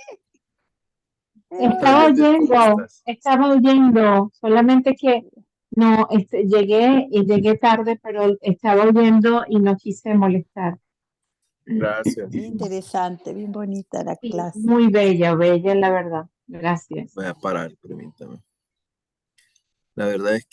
¿Qué tal, Janet? ¿Cómo estás? Estaba oyendo, solamente que no, llegué y llegué tarde, pero estaba oyendo y no quise molestar. Gracias. Bien interesante, bien bonita la Sí, clase. muy bella, bella, la verdad. Gracias. Voy a parar, permítame. La verdad es